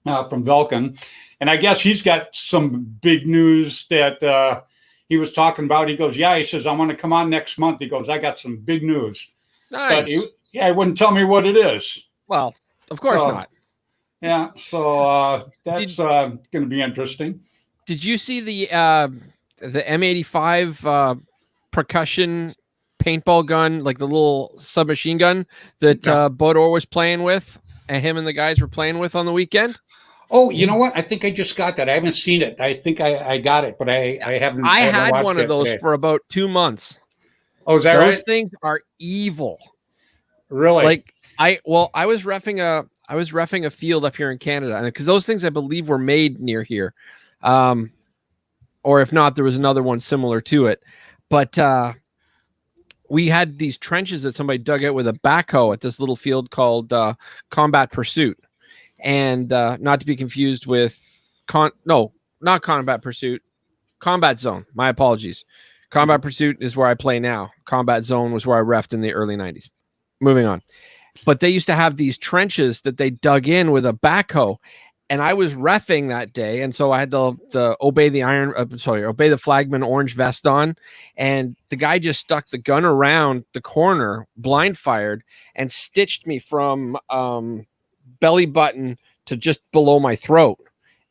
from Velkin, and I guess he's got some big news that he was talking about. He goes, yeah, he says, I want to come on next month. He goes, I got some big news. Nice. But he wouldn't tell me what it is. Well, of course not. Yeah, so that's going to be interesting. Did you see the M85 percussion paintball gun, like the little submachine gun that Bud Orr was playing with, and him and the guys were playing with on the weekend? Oh, you know what? I think I just got that. I haven't seen it. I think I got it, but I haven't. I haven't had watched one it of those today. for about 2 months. Oh, is that Those right? things are evil. Really? Like I was reffing a field up here in Canada, because those things I believe were made near here, or if not, there was another one similar to it. But we had these trenches that somebody dug out with a backhoe at this little field called Combat Pursuit, and not to be confused with not Combat Pursuit, Combat Zone. My apologies. Combat Pursuit is where I play now. Combat Zone was where I reffed in the early 90s. Moving on. But they used to have these trenches that they dug in with a backhoe, and I was reffing that day, and so I had to obey the flagman orange vest on, and the guy just stuck the gun around the corner, blind fired, and stitched me from belly button to just below my throat,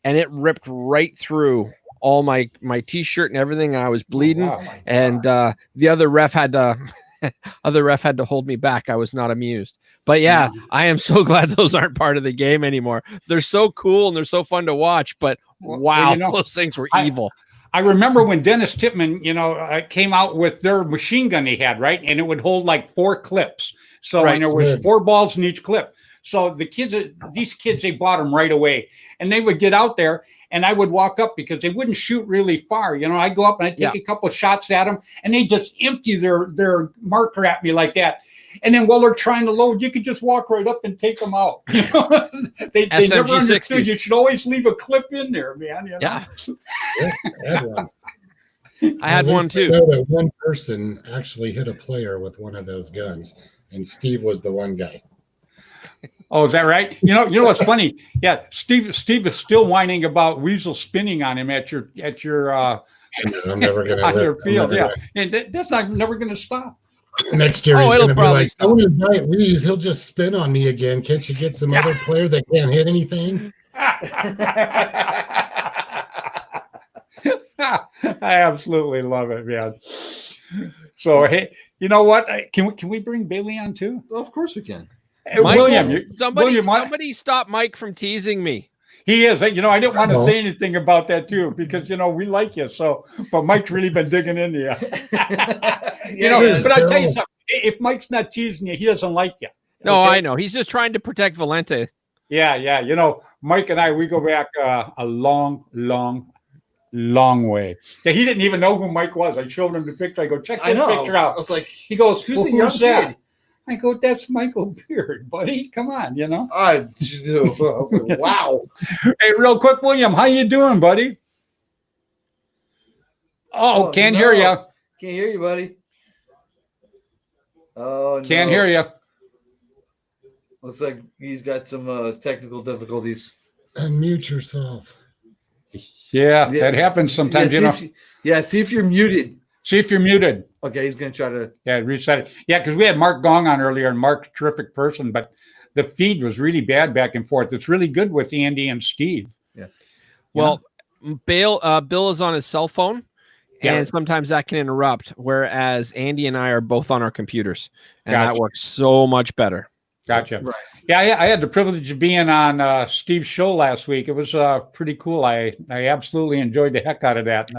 and it ripped right through all my t-shirt and everything, and I was bleeding. Oh, wow. And the other ref had to hold me back. I was not amused. But yeah, I am so glad those aren't part of the game anymore. They're so cool and they're so fun to watch, but wow, you know, those things were evil. I remember when Dennis Tippmann, came out with their machine gun they had, right? And it would hold like 4 clips. So Right. and there was 4 balls in each clip. So these kids, they bought them right away. And they would get out there and I would walk up because they wouldn't shoot really far. I'd go up and I'd take a couple shots at them and they just empty their marker at me like that. And then while they're trying to load, you could just walk right up and take them out. They never understood. 60s. You should always leave a clip in there, man. Yeah. I had one. I had At one least I too. know that one person actually hit a player with one of those guns, and Steve was the one guy. Oh, is that right? You know what's funny? Yeah, Steve is still whining about Weasel spinning on him at your I'm never gonna on your I'm field. never Yeah, and that's never going to stop. Next year, he's it'll gonna be probably like, "I want to invite Weeze. He'll just spin on me again. Can't you get some other player that can't hit anything?" I absolutely love it, man. So hey, you know what? Can we bring Bailey on too? Well, of course we can. Michael, William, somebody stop Mike from teasing me. he is. I didn't want to Uh-oh. say anything about that too because we like you. So, but Mike's really been digging into you. But I tell you something. If Mike's not teasing you, he doesn't like you. No, Okay? I know. He's just trying to protect Valente. Yeah. Mike and I, we go back a long way. Yeah, he didn't even know who Mike was. I showed him the picture. I go, check I this know. picture out. I was like, He goes, who's well, the young who's that? kid? I go, that's Michael Beard, buddy. Come on, I was like, wow. Hey, real quick, William, how you doing, buddy? Oh, can't hear you. Can't hear you, buddy. Oh, Can't hear you. Looks like he's got some technical difficulties. Unmute yourself. Yeah, that happens sometimes. See if you're muted. See if you're muted. Okay, he's gonna try to. Yeah, reset it. Yeah, because we had Mark Gong on earlier, and Mark's a terrific person, but the feed was really bad back and forth. It's really good with Andy and Steve. Yeah. Well, Bill is on his cell phone, Yeah. and sometimes that can interrupt. Whereas Andy and I are both on our computers, and Gotcha. that works so much better. Gotcha. Right. Yeah, I had the privilege of being on Steve's show last week. It was pretty cool. I absolutely enjoyed the heck out of that.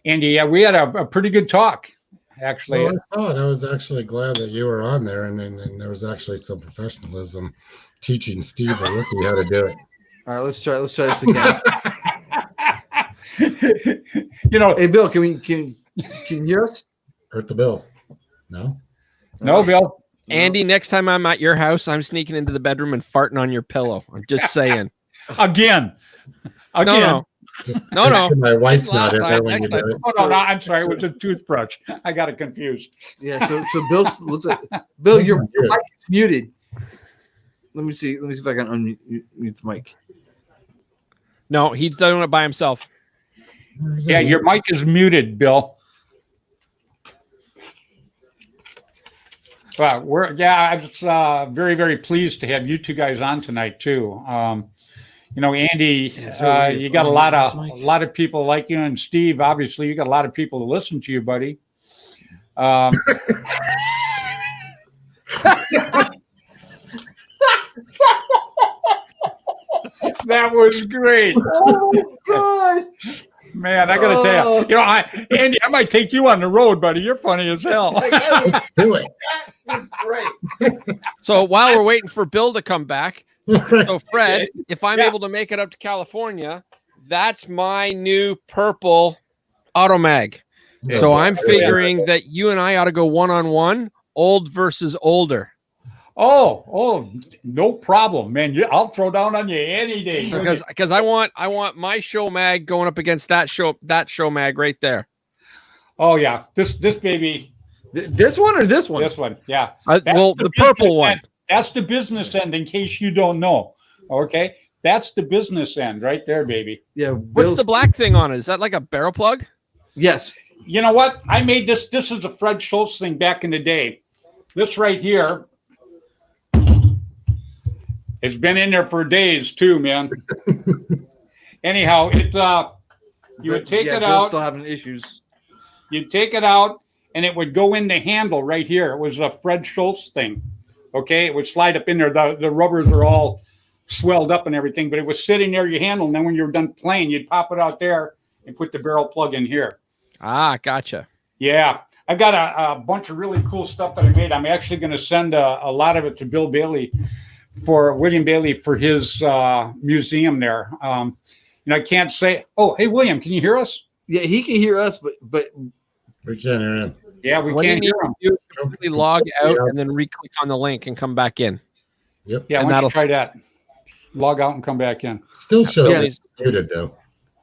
Andy, yeah, we had a pretty good talk, actually. Well, I thought I was actually glad that you were on there, and there was actually some professionalism teaching Steve a rookie how to do it. All right, let's try this again. Hey, Bill, can you hear us? Hurt the bill. No. No, Bill. Andy, next time I'm at your house, I'm sneaking into the bedroom and farting on your pillow. I'm just saying. Again. No. Just No. make sure my wife's Last not in time, there when next you do time. it. Oh, no, I'm sorry. It was a toothbrush. I got it confused. Yeah. So Bill looks like Bill, your mic is muted. Let me see if I can unmute the mic. No, he's doing it by himself. Yeah, your mic is muted, Bill. Well, I was very, very pleased to have you two guys on tonight too. Andy, you got a lot of people like you, and Steve. Obviously, you got a lot of people to listen to you, buddy. That was great. Oh God! Man, I got to tell you, Andy, I might take you on the road, buddy. You're funny as hell. Do it. That's great. So while we're waiting for Bill to come back, so Fred, if I'm Yeah. able to make it up to California, that's my new purple automag. Yeah, So well, I'm figuring that you and I ought to go one-on-one, old versus older. Oh, no problem, man. I'll throw down on you any day. Because I want my show mag going up against that show mag right there. Oh yeah, this baby, This one or this one? this one, yeah. Well, That's the purple business one. end. That's the business end. In case you don't know, okay, that's the business end right there, baby. Yeah. What's Bill's- the black thing on it? Is that like a barrel plug? Yes. You know what? I made this. This is a Fred Schultz thing back in the day. This right here. It's been in there for days too, man. Anyhow, you would take it Bill's out. Still having issues. You'd take it out, and it would go in the handle right here. It was a Fred Schultz thing. Okay, it would slide up in there. The rubbers are all swelled up and everything, but it was sitting there, your handle, and then when you were done playing, you'd pop it out there, and put the barrel plug in here. Ah, gotcha. Yeah, I've got a bunch of really cool stuff that I made. I'm actually going to send a lot of it to William Bailey for his museum there. I can't say. Oh, hey, William, can you hear us? Yeah, he can hear us, but We can't hear him. Yeah, we What can't you hear him. need to do is completely log out and then re-click on the link and come back in. Yep. Yeah, And why don't that'll- you try that? Log out and come back in. Still shows Yeah. it's muted though.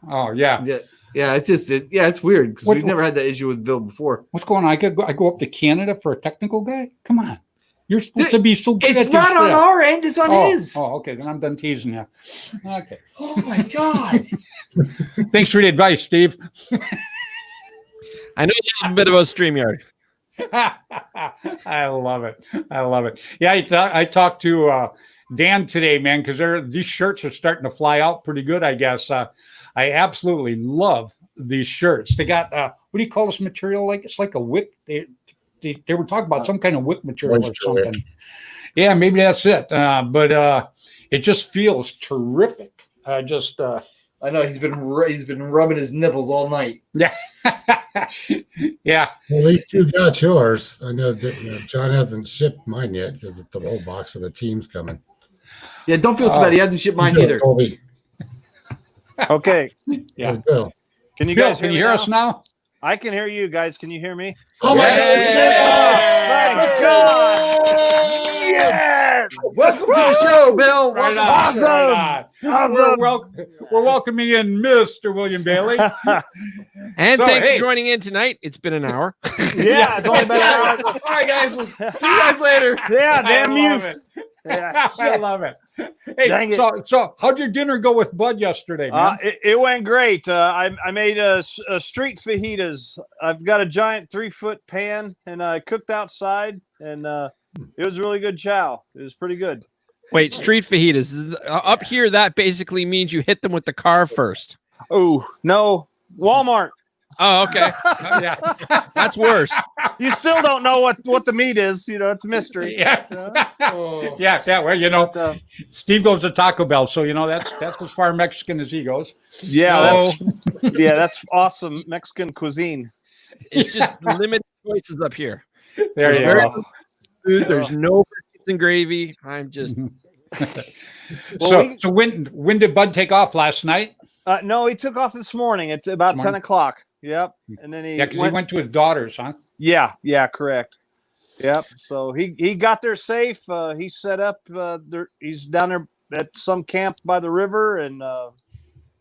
Oh, yeah. yeah, it's weird because What- we've never had that issue with Bill before. What's going on? I go up to Canada for a technical guy? Come on. You're supposed to be so good It's at not this on stuff. our end; it's on his. Oh, okay. Then I'm done teasing you. Okay. Oh my god! Thanks for the advice, Steve. I know a little bit about StreamYard. I love it. I love it. Yeah, I talked to Dan today, man, because these shirts are starting to fly out pretty good, I guess. I absolutely love these shirts. They got, what do you call this material? Like it's like a wick. They were talking about some kind of wick material or Moisture something. wick. Yeah, maybe that's it. But it just feels terrific. I know he's been rubbing his nipples all night. Yeah. Yeah. Well, these two got yours. I know that John hasn't shipped mine yet because the whole box of the team's coming. Yeah, don't feel so bad. He hasn't shipped mine either. Colby. Okay. Yeah. There's Bill. Can you Bill, guys can you hear us now? I can hear you guys. Can you hear me? Oh my Thank God. Yes! Welcome to the show, Bill. Right Welcome. on, right on. We're welcoming in Mr. William Bailey. And So, thanks hey. for joining in tonight. It's been an hour. Yeah, it's only been an hour. All right, guys. We'll see you guys later. Yeah, I damn you. love it. Yeah. I love it. Hey, Dang it. so how'd your dinner go with Bud yesterday, man? It went great. I made a street fajitas. I've got a giant 3-foot pan, and I cooked outside, and it was really good chow. It was pretty good. Wait, street fajitas. Up here, that basically means you hit them with the car first. Oh no, Walmart. Oh, okay. Yeah. That's worse. You still don't know what the meat is. It's a mystery. Yeah. Yeah. Well, Steve goes to Taco Bell, so that's as far Mexican as he goes. Yeah, that's awesome Mexican cuisine. It's just limited choices up here. There you Very go. Food, there's no biscuits and gravy. I'm just So when did Bud take off last night? No, he took off this morning at about 10 o'clock. Yep. And then Yeah, because he went to his daughter's, huh? Yeah, correct. Yep. So he got there safe. He set up he's down there at some camp by the river, and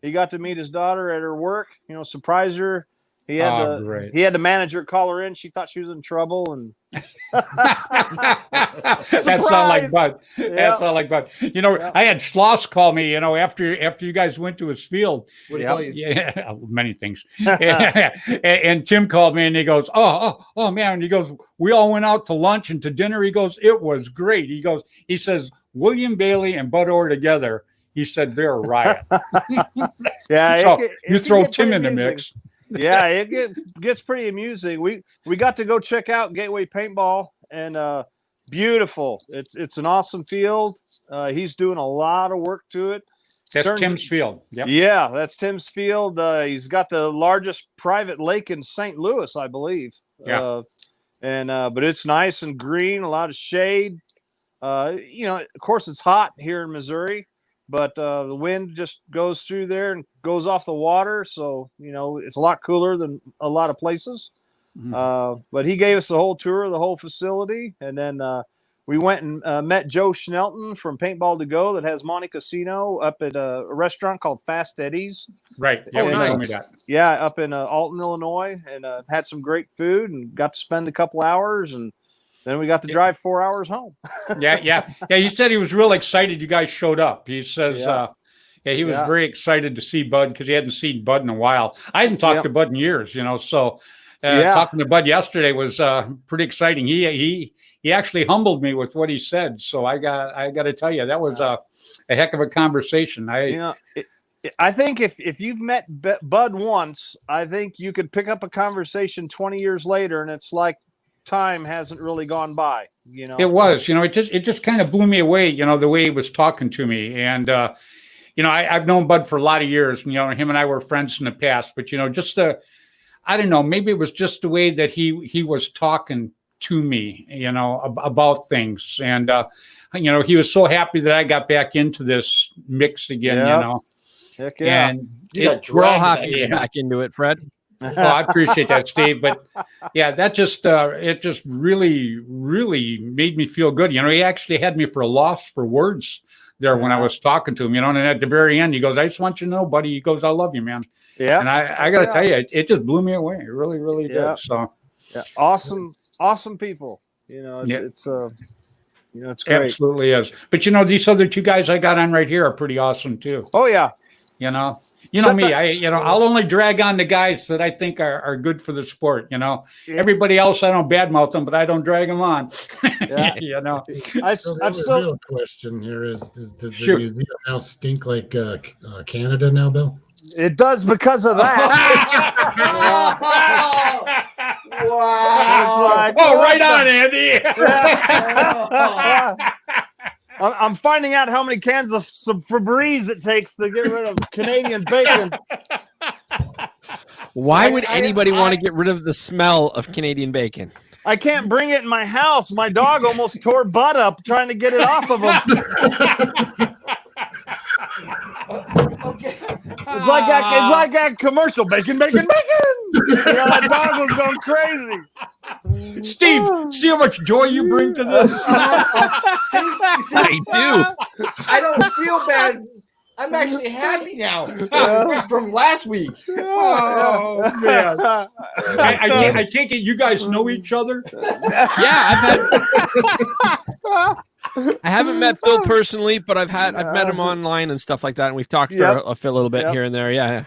he got to meet his daughter at her work, surprise her. He had great. the manager call her in. She thought she was in trouble, and That sound like Bud. Yeah. That sound like Bud. I had Schloss call me, after you guys went to his field. What do you call you? Yeah, many things. and Tim called me and he goes, oh man. And he goes, we all went out to lunch and to dinner. He goes, it was great. He says, William Bailey and Bud Orr together. He said, they're a riot. Yeah, So it you can throw get Tim pretty in the amusing. mix. Yeah, it gets pretty amusing. We got to go check out Gateway Paintball, and beautiful. It's an awesome field. He's doing a lot of work to it. That's Tim's field. Yep. Yeah, that's Tim's field. He's got the largest private lake in St. Louis, I believe. Yeah. But it's nice and green, a lot of shade. Of course, it's hot here in Missouri, but the wind just goes through there and goes off the water. So, it's a lot cooler than a lot of places. Mhm. But he gave us the whole tour of the whole facility. And then we went and met Joe Schnelton from Paintball to Go that has Monte Casino up at a restaurant called Fast Eddie's. Right. Yeah, Oh, you told me nice. that. Yeah, up in Alton, Illinois, and had some great food and got to spend a couple hours. And then we got to drive 4 hours home. Yeah. He said he was real excited you guys showed up. He says, he was Yeah. very excited to see Bud because he hadn't seen Bud in a while. I hadn't talked Yep. to Bud in years, so Yeah. talking to Bud yesterday was pretty exciting. He actually humbled me with what he said. So I got to tell you, that was a heck of a conversation. I think if you've met Bud once, I think you could pick up a conversation 20 years later, and it's like time hasn't really gone by. It was, it just kind of blew me away, the way he was talking to me. And, I've known Bud for a lot of years. Him and I were friends in the past. But just I don't know. Maybe it was just the way that he was talking to me, about things, and he was so happy that I got back into this mix again. Heck yeah. And We're all happy to get back into it, Fred. I appreciate that, Steve. But yeah, that just it just really, really made me feel good. He actually had me for a loss for words there when I was talking to him. And at the very end, he goes, "I just want you to know, buddy." He goes, "I love you, man." Yeah. And I got to tell you, it just blew me away. It really, really did. So yeah, awesome people. It's it's great. Absolutely is. But these other two guys I got on right here are pretty awesome too. Oh yeah. You know me. I'll only drag on the guys that I think are good for the sport. Everybody else I don't badmouth them, but I don't drag them on. Yeah. So the real question here is does the museum now stink like Canada now, Bill? It does because of that. Wow. Right on, Andy. I'm finding out how many cans of some Febreze it takes to get rid of Canadian bacon. Why would anybody want to get rid of the smell of Canadian bacon? I can't bring it in my house. My dog almost tore butt up trying to get it off of him. Okay. It's like that commercial, bacon. That dog was going crazy. Steve, see how much joy you bring to this. I do. I don't feel bad. I'm actually happy now from last week. Oh man! I take it you guys know each other. Yeah, I haven't met Phil personally, but I've met him online and stuff like that, and we've talked for a little bit here and there. Yeah.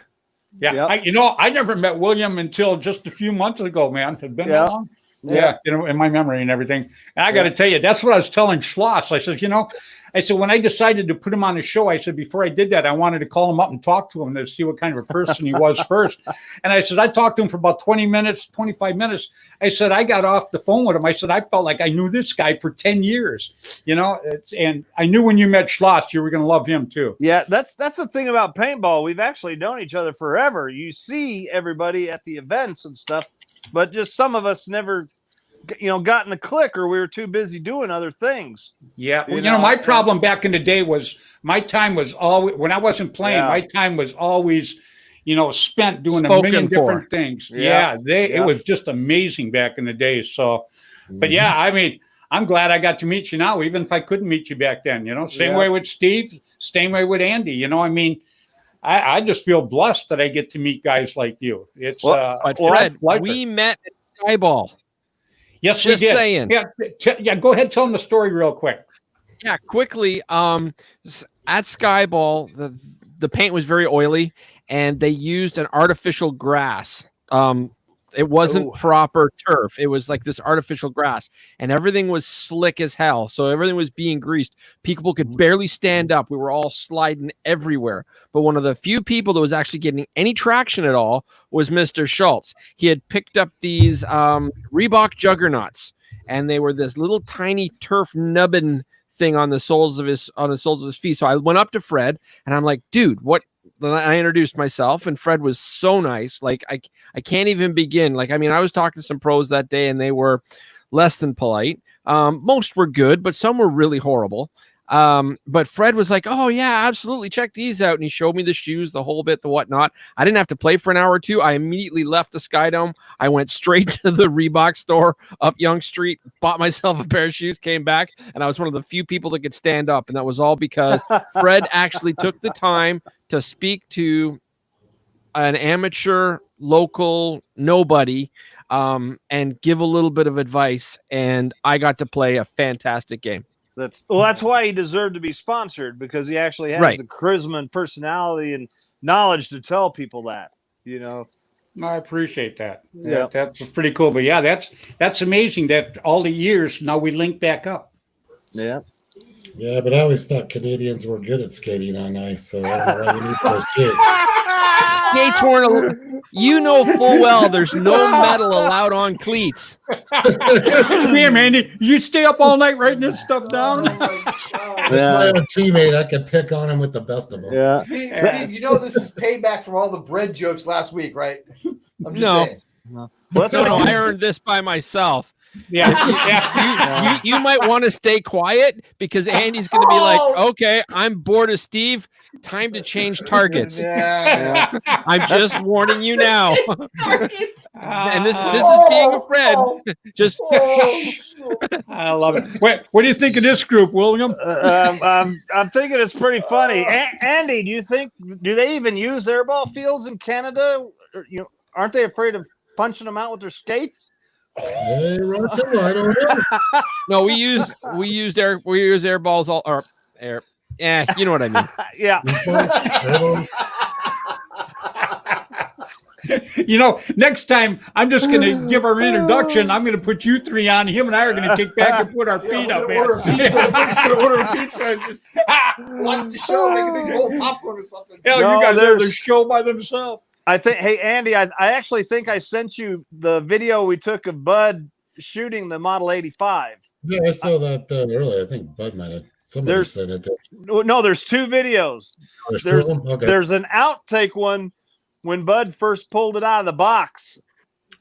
I never met William until just a few months ago. Man, had been that long. Yeah, in my memory and everything. And I got to tell you, that's what I was telling Schloss. I said, when I decided to put him on the show, I said, before I did that, I wanted to call him up and talk to him to see what kind of a person he was first. And I said, I talked to him for about 20 minutes, 25 minutes. I said, I got off the phone with him. I said, I felt like I knew this guy for 10 years, and I knew when you met Schloss, you were going to love him too. Yeah, that's the thing about paintball. We've actually known each other forever. You see everybody at the events and stuff, but just some of us never got in a click, or we were too busy doing other things. Yeah. Well, my problem back in the day was my time was always, when I wasn't playing, my time was always, spent doing a million different things. It was just amazing back in the day. So, but I'm glad I got to meet you now, even if I couldn't meet you back then, same way with Steve, same way with Andy, I just feel blessed that I get to meet guys like you. It's but Fred, we met at Skyball. Yes, just we did. Saying. Yeah, go ahead, tell them the story real quick. Yeah, quickly. At Skyball, the paint was very oily, and they used an artificial grass. It wasn't proper turf. It was like this artificial grass, and everything was slick as hell. So everything was being greased. People could barely stand up. We were all sliding everywhere. But one of the few people that was actually getting any traction at all was Mr. Schultz. He had picked up these Reebok Juggernauts, and they were this little tiny turf nubbin thing on the soles of his feet. So I went up to Fred, and I'm like, dude, what? I introduced myself, and Fred was so nice. Like I can't even begin. I was talking to some pros that day, and they were less than polite. Most were good, but some were really horrible. But Fred was like, "Oh yeah, absolutely. Check these out." And he showed me the shoes, the whole bit, the whatnot. I didn't have to play for an hour or two. I immediately left the Skydome. I went straight to the Reebok store up Yonge Street, bought myself a pair of shoes, came back, and I was one of the few people that could stand up. And that was all because Fred actually took the time to speak to an amateur local nobody and give a little bit of advice. And I got to play a fantastic game. That's why he deserved to be sponsored, because he actually has the charisma and personality and knowledge to tell people that, I appreciate that. Yeah, that's pretty cool. But yeah, that's amazing that all the years now we link back up. Yeah. Yeah, but I always thought Canadians were good at skating on ice, so I don't know why we need those skates. Skates weren't. Full well there's no metal allowed on cleats. Damn, Andy, you stay up all night writing this stuff down. Oh my God. my own teammate. I could pick on him with the best of them. Yeah. Steve, you know this is payback from all the bread jokes last week, right? I'm just No. saying. Well, that's No, what I earned this by myself. Yeah. Yeah. You might want to stay quiet because Andy's going to be like, Oh. okay, I'm bored of Steve. Time to change targets. Yeah. I'm just warning you now. Targets. And this is being a friend. Just I love it. What do you think of this group, William? I'm thinking it's pretty funny. Andy, do they even use airball fields in Canada? Or, aren't they afraid of punching them out with their skates? Hey, Russell, I don't know. no, we use air balls all or air. Yeah, you know what I mean. Yeah. Next time I'm just going to give our introduction. I'm going to put you three on. Him and I are going to kick back and put our feet up. Order a pizza. We're just gonna order a pizza and just watch the show, make a big bowl of popcorn or something. Hell, No, you guys have the there's- show by themselves. I think, hey, Andy, I actually think I sent you the video we took of Bud shooting the Model 85. Yeah, I saw that earlier. I think Bud might have. Somebody said it. No, there's two videos. There's two of them? Okay. There's an outtake one when Bud first pulled it out of the box.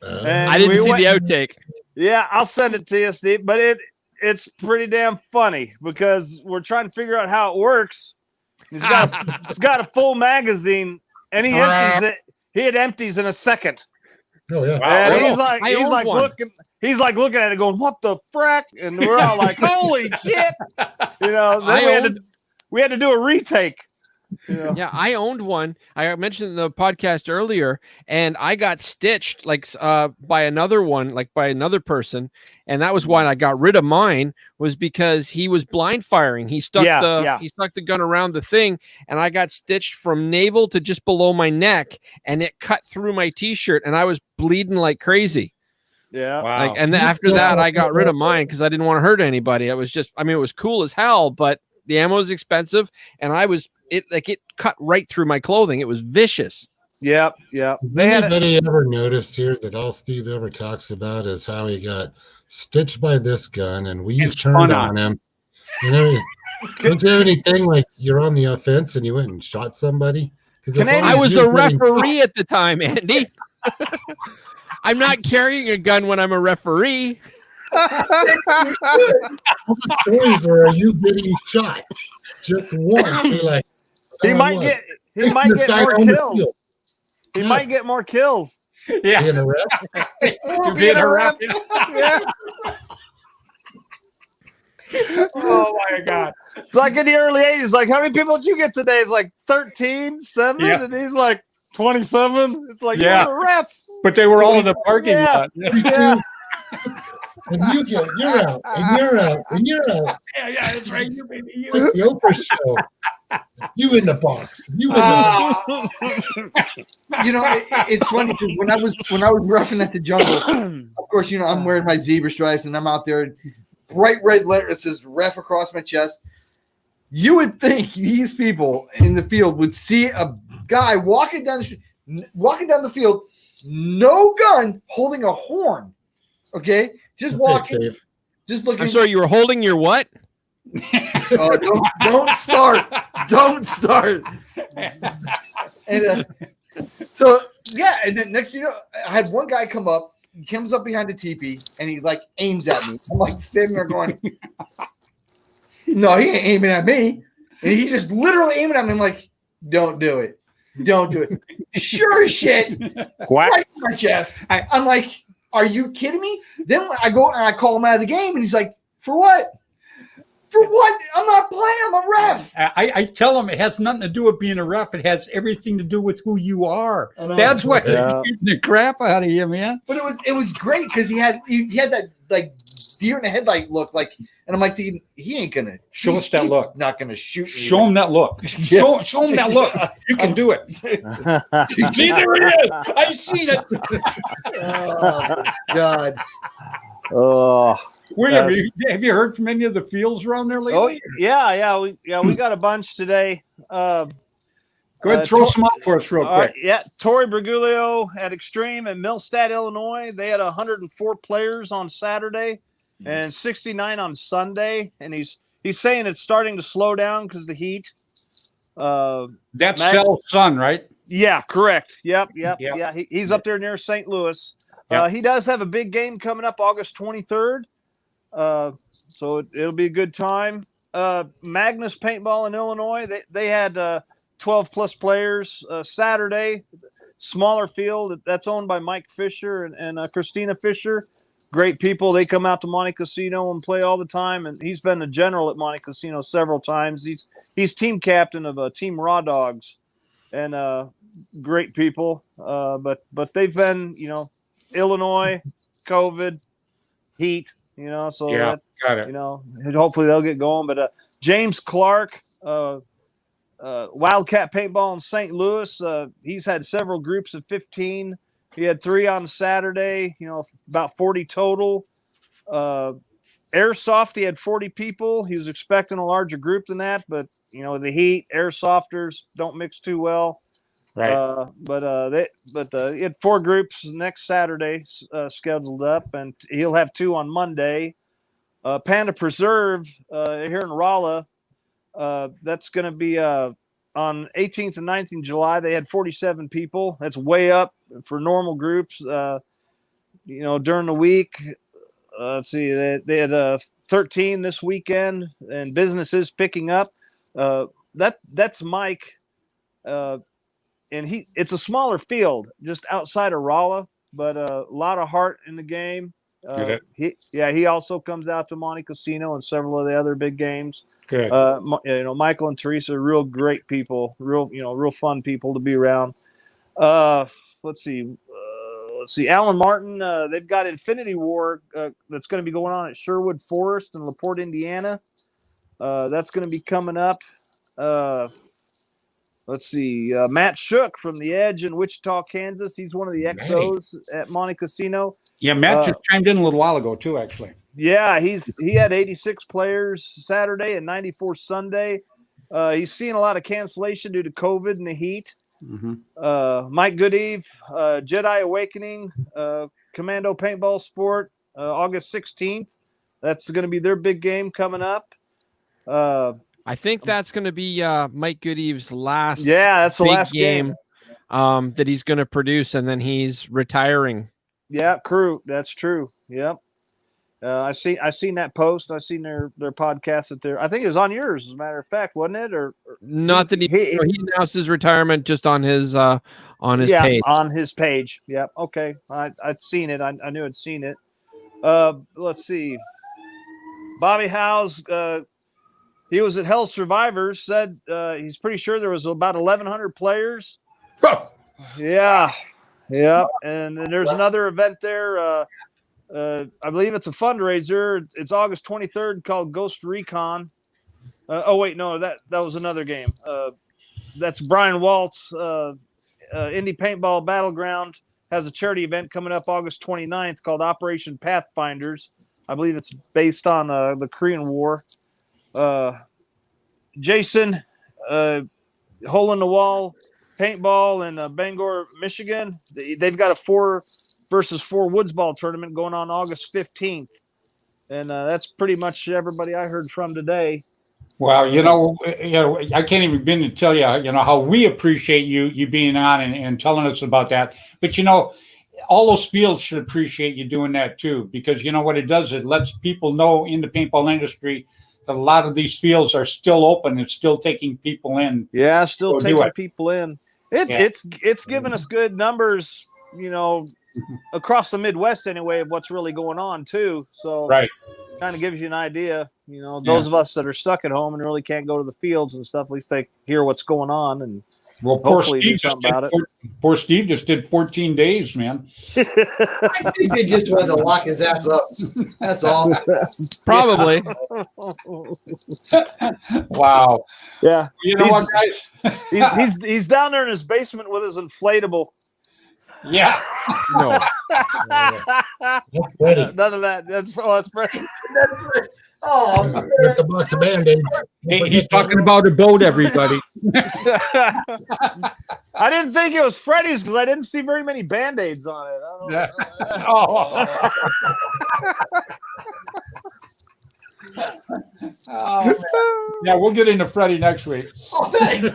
And I didn't we see went- the outtake. Yeah, I'll send it to you, Steve. But it's pretty damn funny because we're trying to figure out how it works. He's got a full magazine, and he empties it. He empties in a second. Oh yeah. And Oh, he's like I owned one. looking at it going, what the frack? And we're all like, holy shit. Then we had to do a retake. Yeah, I owned one. I mentioned in the podcast earlier, and I got stitched by another person, and that was why I got rid of mine. Was because he was blind firing. He stuck the gun around the thing, and I got stitched from navel to just below my neck, and it cut through my t-shirt, and I was bleeding like crazy. Yeah. Wow. And then after that, I got rid of mine because I didn't want to hurt anybody. It was just, it was cool as hell, but the ammo was expensive, and it cut right through my clothing. It was vicious. Yep. Has anybody ever noticed here that all Steve ever talks about is how he got stitched by this gun and we turned on him? Don't you have anything like you're on the offense and you went and shot somebody? I was a referee at the time, Andy. I'm not carrying a gun when I'm a referee. Stories where you getting shot just once. You're like, he might get more kills. He might get more kills. Yeah. being a ref. You being a ref. Yeah. Oh my God. It's like in the early 80s. Like, how many people did you get today? It's like 13, 7, Yeah. and he's like 27. It's like, Yeah. you're a ref. But they were all in the parking Yeah. lot. Yeah. And you're out, and you're out, and you're out. Yeah, that's right. You baby. You. Like the Oprah show. You in the box. You in the box. It's funny because when I was roughing at the jungle, of course, I'm wearing my zebra stripes and I'm out there, bright red letter. It says ref across my chest. You would think these people in the field would see a guy walking down the field, no gun, holding a horn. Okay, just walking, Dave. just looking. I'm sorry, you were holding your what? Don't start. Don't start. And so yeah, and then next thing you know, I had one guy come up. He comes up behind the teepee and he like aims at me. I'm like standing there going, "No, he ain't aiming at me." And he's just literally aiming at me. I'm like, "Don't do it. Don't do it." Sure as shit, right in my chest. I'm like, "Are you kidding me?" Then I go and I call him out of the game, and he's like, "For what? For what? I'm not playing. I'm a ref." I tell them it has nothing to do with being a ref. It has everything to do with who you are. That's what they're beating the crap out of you, man. But it was great because he had that like deer in the headlight look, like, and I'm like, he ain't gonna Show us that look. Not gonna shoot me. Show him that look. Show him that look. You can do it. See, there it is. I seen it. Oh God. Oh. William, have you heard from any of the fields around there lately? Oh yeah. We got a bunch today. Go ahead, throw some out for us real quick. Torrey Bergoglio at Extreme in Millstadt, Illinois. They had 104 players on Saturday and 69 on Sunday, and he's he's saying it's starting to slow down because the heat. That's Mag- Cell's son, right? Yeah, correct. Yep. Yep. Yeah, he's up there near St. Louis. Yep. He does have a big game coming up August 23rd. So it'll be a good time. Magnus Paintball in Illinois, they had 12 plus players Saturday. Smaller field that's owned by Mike Fisher and Christina Fisher. Great people. They come out to Monte Cassino and play all the time. And he's been a general at Monte Cassino several times. He's team captain of Team Raw Dogs, and great people. But they've been, Illinois, COVID, heat, so Yeah, got it. hopefully they'll get going. But James Clark, Wildcat Paintball in St. Louis, he's had several groups of 15. He had 3 on Saturday, about 40 total. Airsoft, he had 40 people. He was expecting a larger group than that, but the heat, airsofters don't mix too well. Right. He had 4 groups next Saturday scheduled up, and he'll have 2 on Monday. Panda Preserve here in Rolla, that's going to be on 18th and 19th July. They had 47 people. That's way up for normal groups. During the week, let's see, they had 13 this weekend, and business is picking up. That's Mike. And it's a smaller field just outside of Rolla, but a lot of heart in the game. He also comes out to Monte Cassino and several of the other big games. Good. Michael and Teresa are real great people, real fun people to be around. Let's see. Alan Martin, they've got Infinity War that's going to be going on at Sherwood Forest in LaPorte, Indiana. That's going to be coming up. Let's see. Matt Shook from The Edge in Wichita, Kansas. He's one of the XOs at Monte Cassino. Yeah, Matt just chimed in a little while ago too, actually. Yeah, he had 86 players Saturday and 94 Sunday. He's seeing a lot of cancellation due to COVID and the heat. Mm-hmm. Mike Goodeve, Jedi Awakening, Commando Paintball Sport, August 16th. That's going to be their big game coming up. I think that's going to be Mike Goodeve's last. Yeah, that's the big last game that he's going to produce, and then he's retiring. Yeah, crew. That's true. Yep. I seen that post. I seen their podcast that I think it was on yours, as a matter of fact, wasn't it? Or not that he announced his retirement just on his page. On his page. Yep. Okay. I'd seen it. I knew I'd seen it. Let's see. Bobby Howes, he was at Hell Survivors, said he's pretty sure there was about 1,100 players. Yeah. And then there's another event there. I believe it's a fundraiser. It's August 23rd called Ghost Recon. That was another game. That's Brian Waltz. Indie Paintball Battleground has a charity event coming up August 29th called Operation Pathfinders. I believe it's based on the Korean War. Jason, Hole in the Wall Paintball in Bangor, Michigan. They've got a 4 versus 4 woods ball tournament going on August 15th. And that's pretty much everybody I heard from today. Well, I can't even begin to tell you, how we appreciate you being on and telling us about that. But, all those fields should appreciate you doing that too, because what it does, it lets people know in the paintball industry that a lot of these fields are still open and still taking people in. Yeah, still taking people in. It's given us good numbers, across the Midwest anyway, of what's really going on too. So right. Kind of gives you an idea, those of us that are stuck at home and really can't go to the fields and stuff, at least they hear what's going on and hopefully do something about it. Poor Steve just did 14 days, man. I think they just wanted to lock his ass up. That's all. Probably. Wow. Yeah. You know what, guys? he's down there in his basement with his inflatable. Yeah. No. None of that. That's Freddy. With the box of Band-Aids. He's talking about a boat, everybody. I didn't think it was Freddy's because I didn't see very many Band-Aids on it. I don't know. Oh, man. Yeah, we'll get into Freddy next week. Oh, thanks.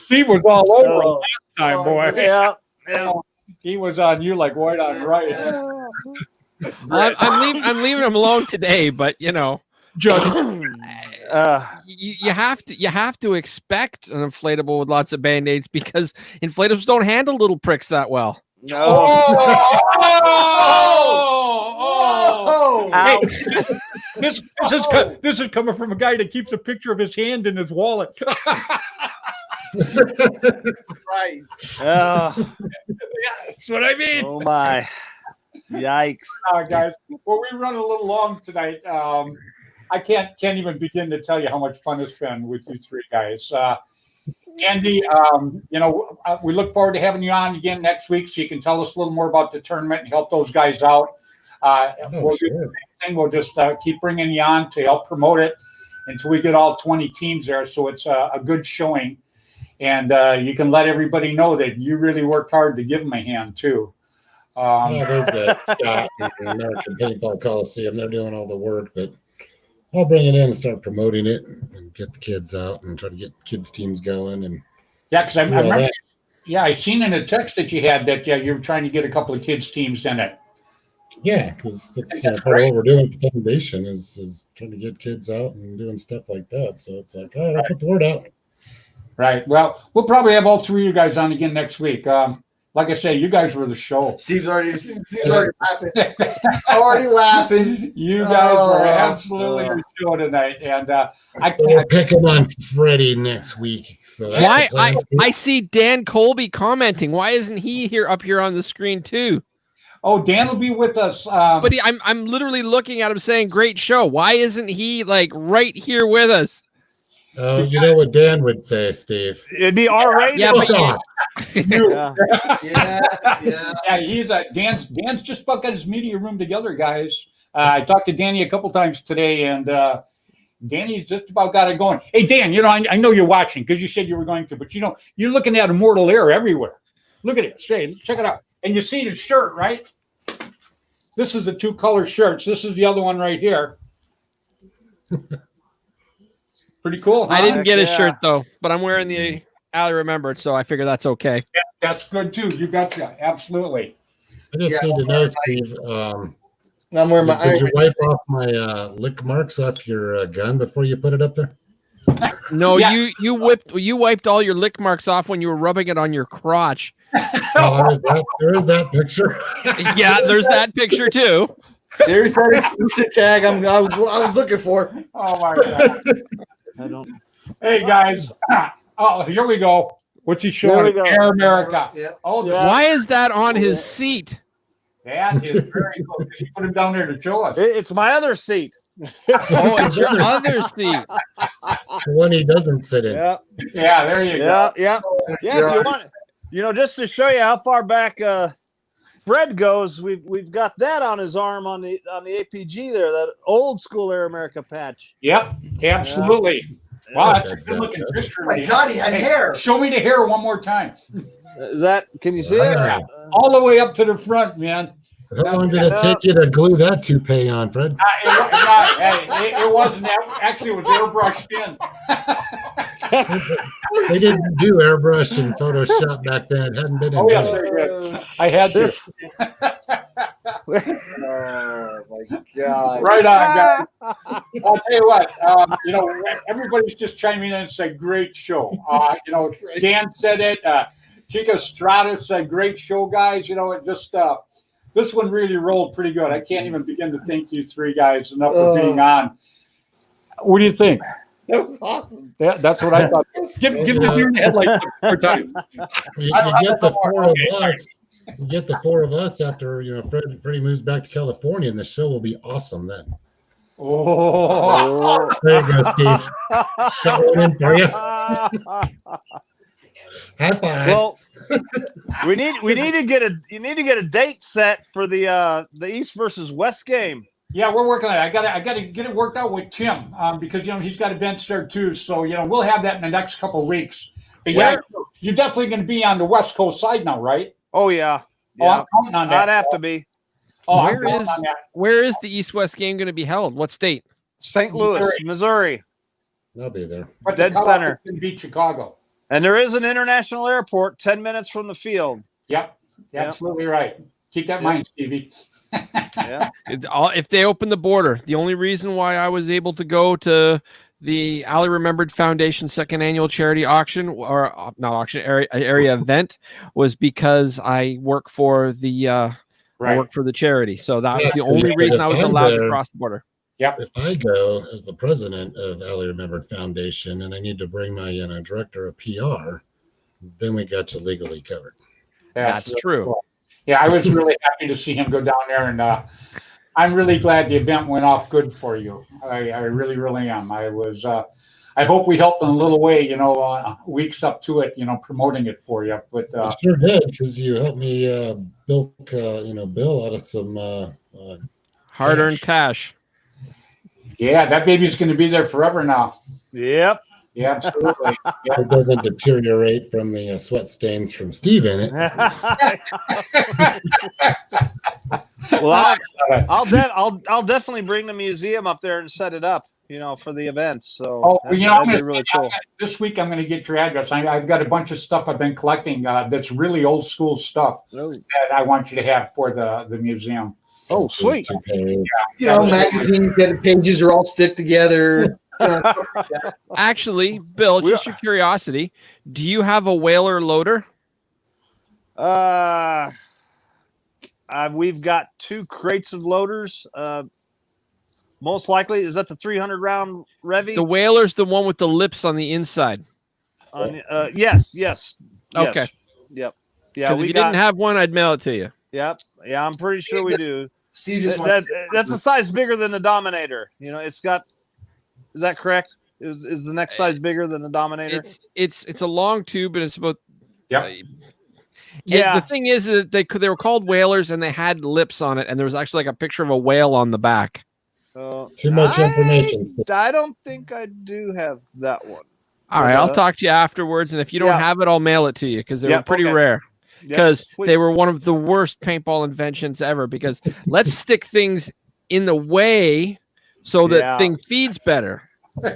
Steve was all over him Oh, last time, boy. yeah. Yeah. He was on you like white on rice. I'm leaving him alone today, but Just you have to expect an inflatable with lots of band-aids because inflatables don't handle little pricks that well. No. Oh! Ow. Hey, this is coming from a guy that keeps a picture of his hand in his wallet. Right. That's what I mean. Oh my. Yikes. Guys, well, we run a little long tonight. I can't even begin to tell you how much fun it's been with you three guys. Andy, we look forward to having you on again next week so you can tell us a little more about the tournament and help those guys out. We'll do the same thing. We'll just keep bringing you on to help promote it until we get all 20 teams there, so it's a good showing. And you can let everybody know that you really worked hard to give them a hand, too. There's that Scott and the American Paintball Coliseum. They're doing all the work, but I'll bring it in and start promoting it and get the kids out and try to get kids teams going. And yeah, because I remember, I seen in a text that you had that you were trying to get a couple of kids teams in it. Yeah, because that's part of what we're doing at the foundation is trying to get kids out and doing stuff like that. So it's like, all right, I'll put the word out. Right. Well, we'll probably have all three of you guys on again next week. Like I say, you guys were the show. Steve's already laughing. Steve's already laughing. You guys were absolutely the show tonight. And we're picking on Freddy next week. So why I see Dan Colby commenting. Why isn't he up here on the screen too? Oh, Dan will be with us. But I'm literally looking at him saying, "Great show." Why isn't he like right here with us? Oh, you know what Dan would say, Steve? It'd be R-rated. Yeah, but Dan's just about got his media room together, guys. I talked to Danny a couple times today, and Danny's just about got it going. Hey, Dan, I know you're watching because you said you were going to, but you're looking at Immortal Air everywhere. Look at it. Check it out. And you see the shirt, right? This is the two color shirts. This is the other one right here. Pretty cool. Huh? I didn't get a shirt though, but I'm wearing the Allie Remembered, so I figure that's okay. Yeah, that's good too. You betcha. Absolutely. I just need to know, Steve. I'm wearing my. Did you wipe off my lick marks off your gun before you put it up there? No, you wiped all your lick marks off when you were rubbing it on your crotch. Oh, there is that picture. Yeah, there's that picture too. There's that explicit tag I was looking for. Oh my God. I don't. Hey guys. Oh, here we go. What's he showing? Air America. Yeah. Oh, why is that on his seat? That is very cool. You put him down there to show us. It's my other seat. Oh, it's your other seat. The one he doesn't sit in. Yeah. Yeah, there you go. Yeah. If you want, just to show you how far back Fred goes, we've got that on his arm on the APG there, that old school Air America patch. Yep, absolutely. Yeah. Wow, that's a good looking picture. My God, he had hair. Show me the hair one more time. Can you see it? All the way up to the front, man. How long did it take you to glue that toupee on, Fred? It wasn't that. Actually, it was airbrushed in. They didn't do airbrush and Photoshop back then. It hadn't been invented. Oh, yes, they did. I had this. Oh my God! Right on, guys. I'll tell you what. Everybody's just chiming in and said, "Great show." Dan said it. Chica Strata said, "Great show, guys." It just. This one really rolled pretty good. I can't even begin to thank you three guys enough for being on. What do you think? That was awesome. Yeah, that's what I thought. Give me your headlights for time. You get the four of us. You get the four of us after Freddie moves back to California, and the show will be awesome then. Oh, there you go, Steve. Got one in for you. High five. Well, you need to get a date set for the East versus West game. Yeah, we're working on it. I got to get it worked out with Tim because he's got events there too. So we'll have that in the next couple of weeks. But yeah, you're definitely going to be on the West Coast side now, right? Oh yeah. Oh, I'm counting on that. I'd have to be. Oh, where is the East-West game going to be held? What state? St. Louis, Missouri. I'll be there. But Dead the cutoff center. is gonna be Chicago. And there is an international airport 10 minutes from the field. Yep, absolutely right. Keep that in mind, Stevie. Yeah. If they open the border, the only reason why I was able to go to the Ali Remembered Foundation second annual charity auction, or not auction, area event, was because I work for the I work for the charity. So that was the only reason I was allowed to cross the border. Yep. If I go as the president of Ali Remembered Foundation and I need to bring my director of PR, then we got you legally covered. That's true. Cool. Yeah, I was really happy to see him go down there, and I'm really glad the event went off good for you. I really, really am. I hope we helped in a little way, weeks up to it, promoting it for you. But I sure did, because you helped me bilk, Bill out of some hard-earned cash. Yeah, that baby's going to be there forever now. Yep. Yeah, absolutely. Yeah. It doesn't deteriorate from the sweat stains from Steve in it. Well, I'll definitely bring the museum up there and set it up, for the event. So that'd be really cool. This week I'm going to get your address. I've got a bunch of stuff I've been collecting that's really old school stuff that I want you to have for the museum. Oh, sweet. Magazines that the pages are all stick together. Actually, Bill, just your curiosity, do you have a Whaler loader? We've got 2 crates of loaders. Most likely, is that the 300 round Revy? The Whaler's the one with the lips on the inside. Yes. Okay. Yep. Yeah. Because if you didn't have one, I'd mail it to you. Yep. Yeah, I'm pretty sure we do. Steve That's a size bigger than the Dominator. It's got. Is that correct? Is the next size bigger than the Dominator? It's a long tube, and it's about. Yep. Yeah. The thing is that they were called Whalers, and they had lips on it, and there was actually like a picture of a whale on the back. Too much information. I don't think I do have that one. All right, I'll talk to you afterwards, and if you don't have it, I'll mail it to you because they were pretty rare. Because they were one of the worst paintball inventions ever. Because let's stick things in the way so that thing feeds better.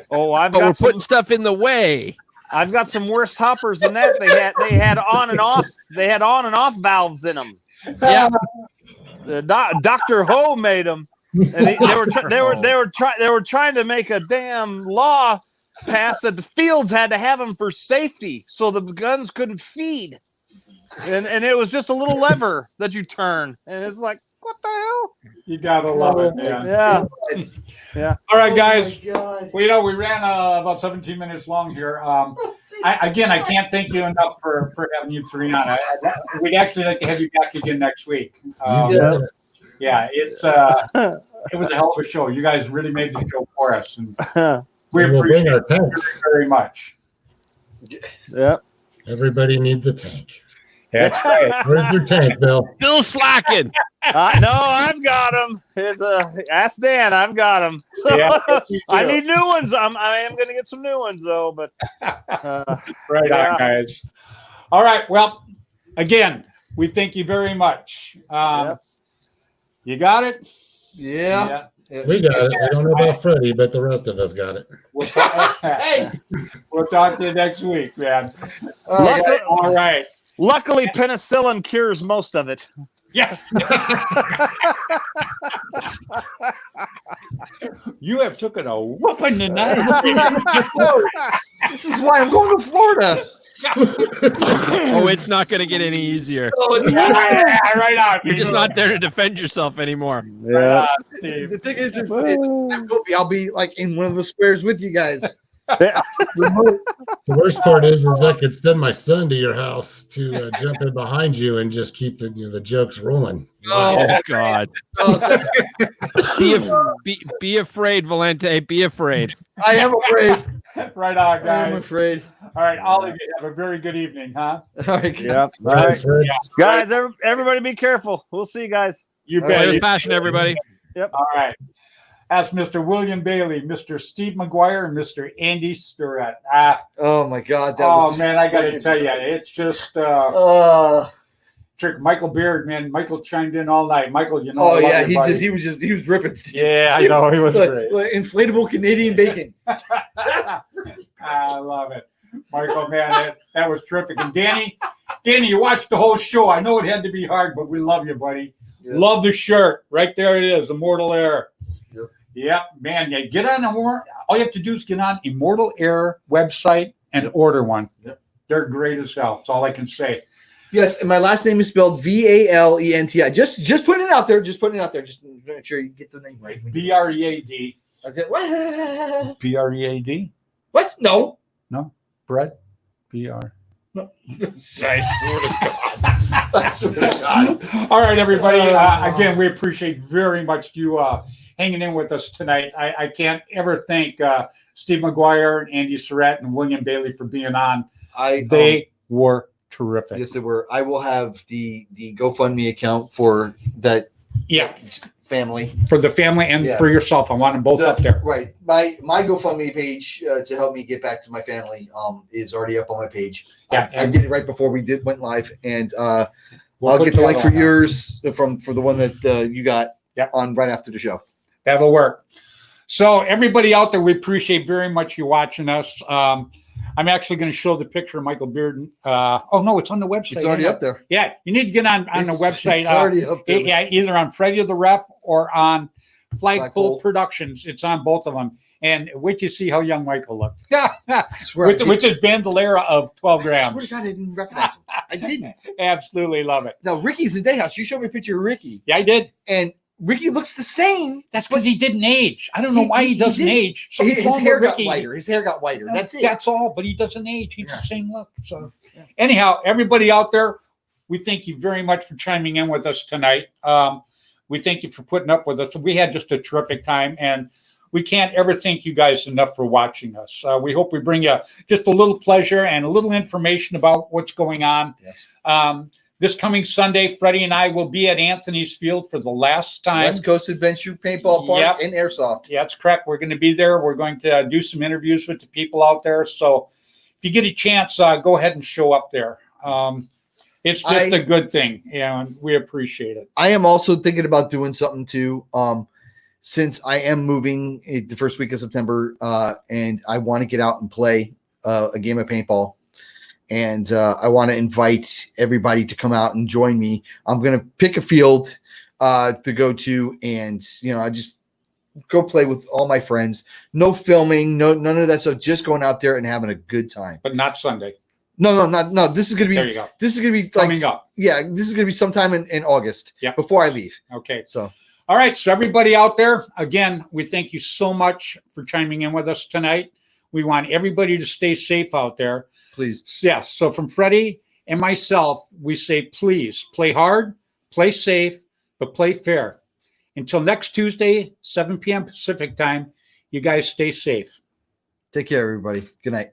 Oh, we're putting stuff in the way. I've got some worse hoppers than that. They had on and off. They had on and off valves in them. Yeah, Dr. Ho made them, and they were trying to make a damn law pass that the fields had to have them for safety, so the guns couldn't feed. And it was just a little lever that you turn, and it's like, what the hell? You gotta love it, man. Yeah. All right, guys. We ran about 17 minutes long here. I can't thank you enough for having you 3 on. We'd actually like to have you back again next week. It was a hell of a show. You guys really made the show for us, and we appreciate it very, very much. Yep. Everybody needs a tank. That's right. Where's your tank, Bill? Bill slacking. No, I've got them. Ask Dan. I've got them. So, I need new ones. I am going to get some new ones though. But right on, guys. All right. Well, again, we thank you very much. You got it. Yeah. We got it. We don't know about Freddy, but the rest of us got it. We'll talk to you next week, man. All right. Luckily, penicillin cures most of it. Yeah. You have taken a whooping tonight. This is why I'm going to Florida. It's not going to get any easier. Right on. You're just not there to defend yourself anymore. Yeah. The thing is, I'll be like in one of the squares with you guys. The worst part is I could send my son to your house to jump in behind you and just keep the jokes rolling. Oh God! Be afraid, Valente. Be afraid. I am afraid. Right on, guys. I'm afraid. All right, all of you have a very good evening, huh? All right. Yep. All right, guys. Everybody, be careful. We'll see you guys. You Play bet. with passion, everybody. Yep. All right. That's Mr. William Bailey, Mr. Steve McGuire, and Mr. Andy Sturrett. Oh my God! Man, I got to tell you, it's just trick. Michael Beard, man. Michael chimed in all night. Michael, you know. Oh I love yeah, you, buddy. he was ripping. Steve. Yeah, I know. He was Like, great. like inflatable Canadian bacon. I love it. Michael, man, that was terrific. And Danny, you watched the whole show. I know it had to be hard, but we love you, buddy. Yeah. Love the shirt. Right there it is, Immortal Air. Yep. Yep, man. Yeah, get on all you have to do is get on Immortal Air website and order one. Yep. They're great as hell. That's all I can say. Yes, and my last name is spelled Valenti. Just putting it out there. Just putting it out there. Just make sure you get the name right. BREAD. Okay. What? BREAD? What? No. Bread? BR. I swear to God. I swear to God. All right, everybody. Again, we appreciate very much you hanging in with us tonight. I can't ever thank Steve McGuire, Andy Surratt, and William Bailey for being on. They were terrific. Yes, they were. I will have the GoFundMe account for that Yeah, family. for the family and Yeah. for yourself. I want them both up there. Right. My GoFundMe page to help me get back to my family is already up on my page. Yeah, I did it right before we went live, and We'll I'll put get the that link on for there. yours for the one that you got Yep. on right after the show. That'll work. So everybody out there, we appreciate very much you watching us. I'm actually going to show the picture of Michael Bearden. Oh no, it's on the website. It's already isn't it? up there. Yeah, you need to get on the website. It's already up there. Yeah, either on Freddy the Ref or on Flagpole Flagpole. Productions. It's on both of them. And wait till you see how young Michael looked. I swear, With his bandolera of 12 I swear to grams. God, I didn't recognize him. I didn't. Absolutely love it. Now Ricky's in Day House. You showed me a picture of Ricky, Yeah, I did. and Ricky looks the same. That's because he didn't age. I don't know why he doesn't didn't. age. His Something's wrong hair with got Ricky. lighter. His hair got whiter. That's it. That's all, but he doesn't age. He's Yeah. the same look. So, Yeah. anyhow, everybody out there, we thank you very much for chiming in with us tonight. We thank you for putting up with us. We had just a terrific time, and we can't ever thank you guys enough for watching us. We hope we bring you just a little pleasure and a little information about what's going on. Yes. This coming Sunday, Freddie and I will be at Anthony's Field for the last time. West Coast Adventure Paintball Park Yep. and Airsoft. Yeah, that's correct. We're going to be there. We're going to do some interviews with the people out there. So if you get a chance, go ahead and show up there. It's just a good thing, and we appreciate it. I am also thinking about doing something too. Since I am moving the first week of September, and I want to get out and play a game of paintball, and I want to invite everybody to come out and join me. I'm going to pick a field to go to, and I just go play with all my friends. No filming, none of that stuff. Just going out there and having a good time. But not Sunday. No. This is going to There be. you go. This is going to be Coming up. Yeah, this is going to be sometime in August. Yeah. Before I leave. Okay. So. All right. So everybody out there, again, we thank you so much for chiming in with us tonight. We want everybody to stay safe out there. Please. Yes. So from Freddie and myself, we say, please play hard, play safe, but play fair. Until next Tuesday, 7 p.m. Pacific time, you guys stay safe. Take care, everybody. Good night.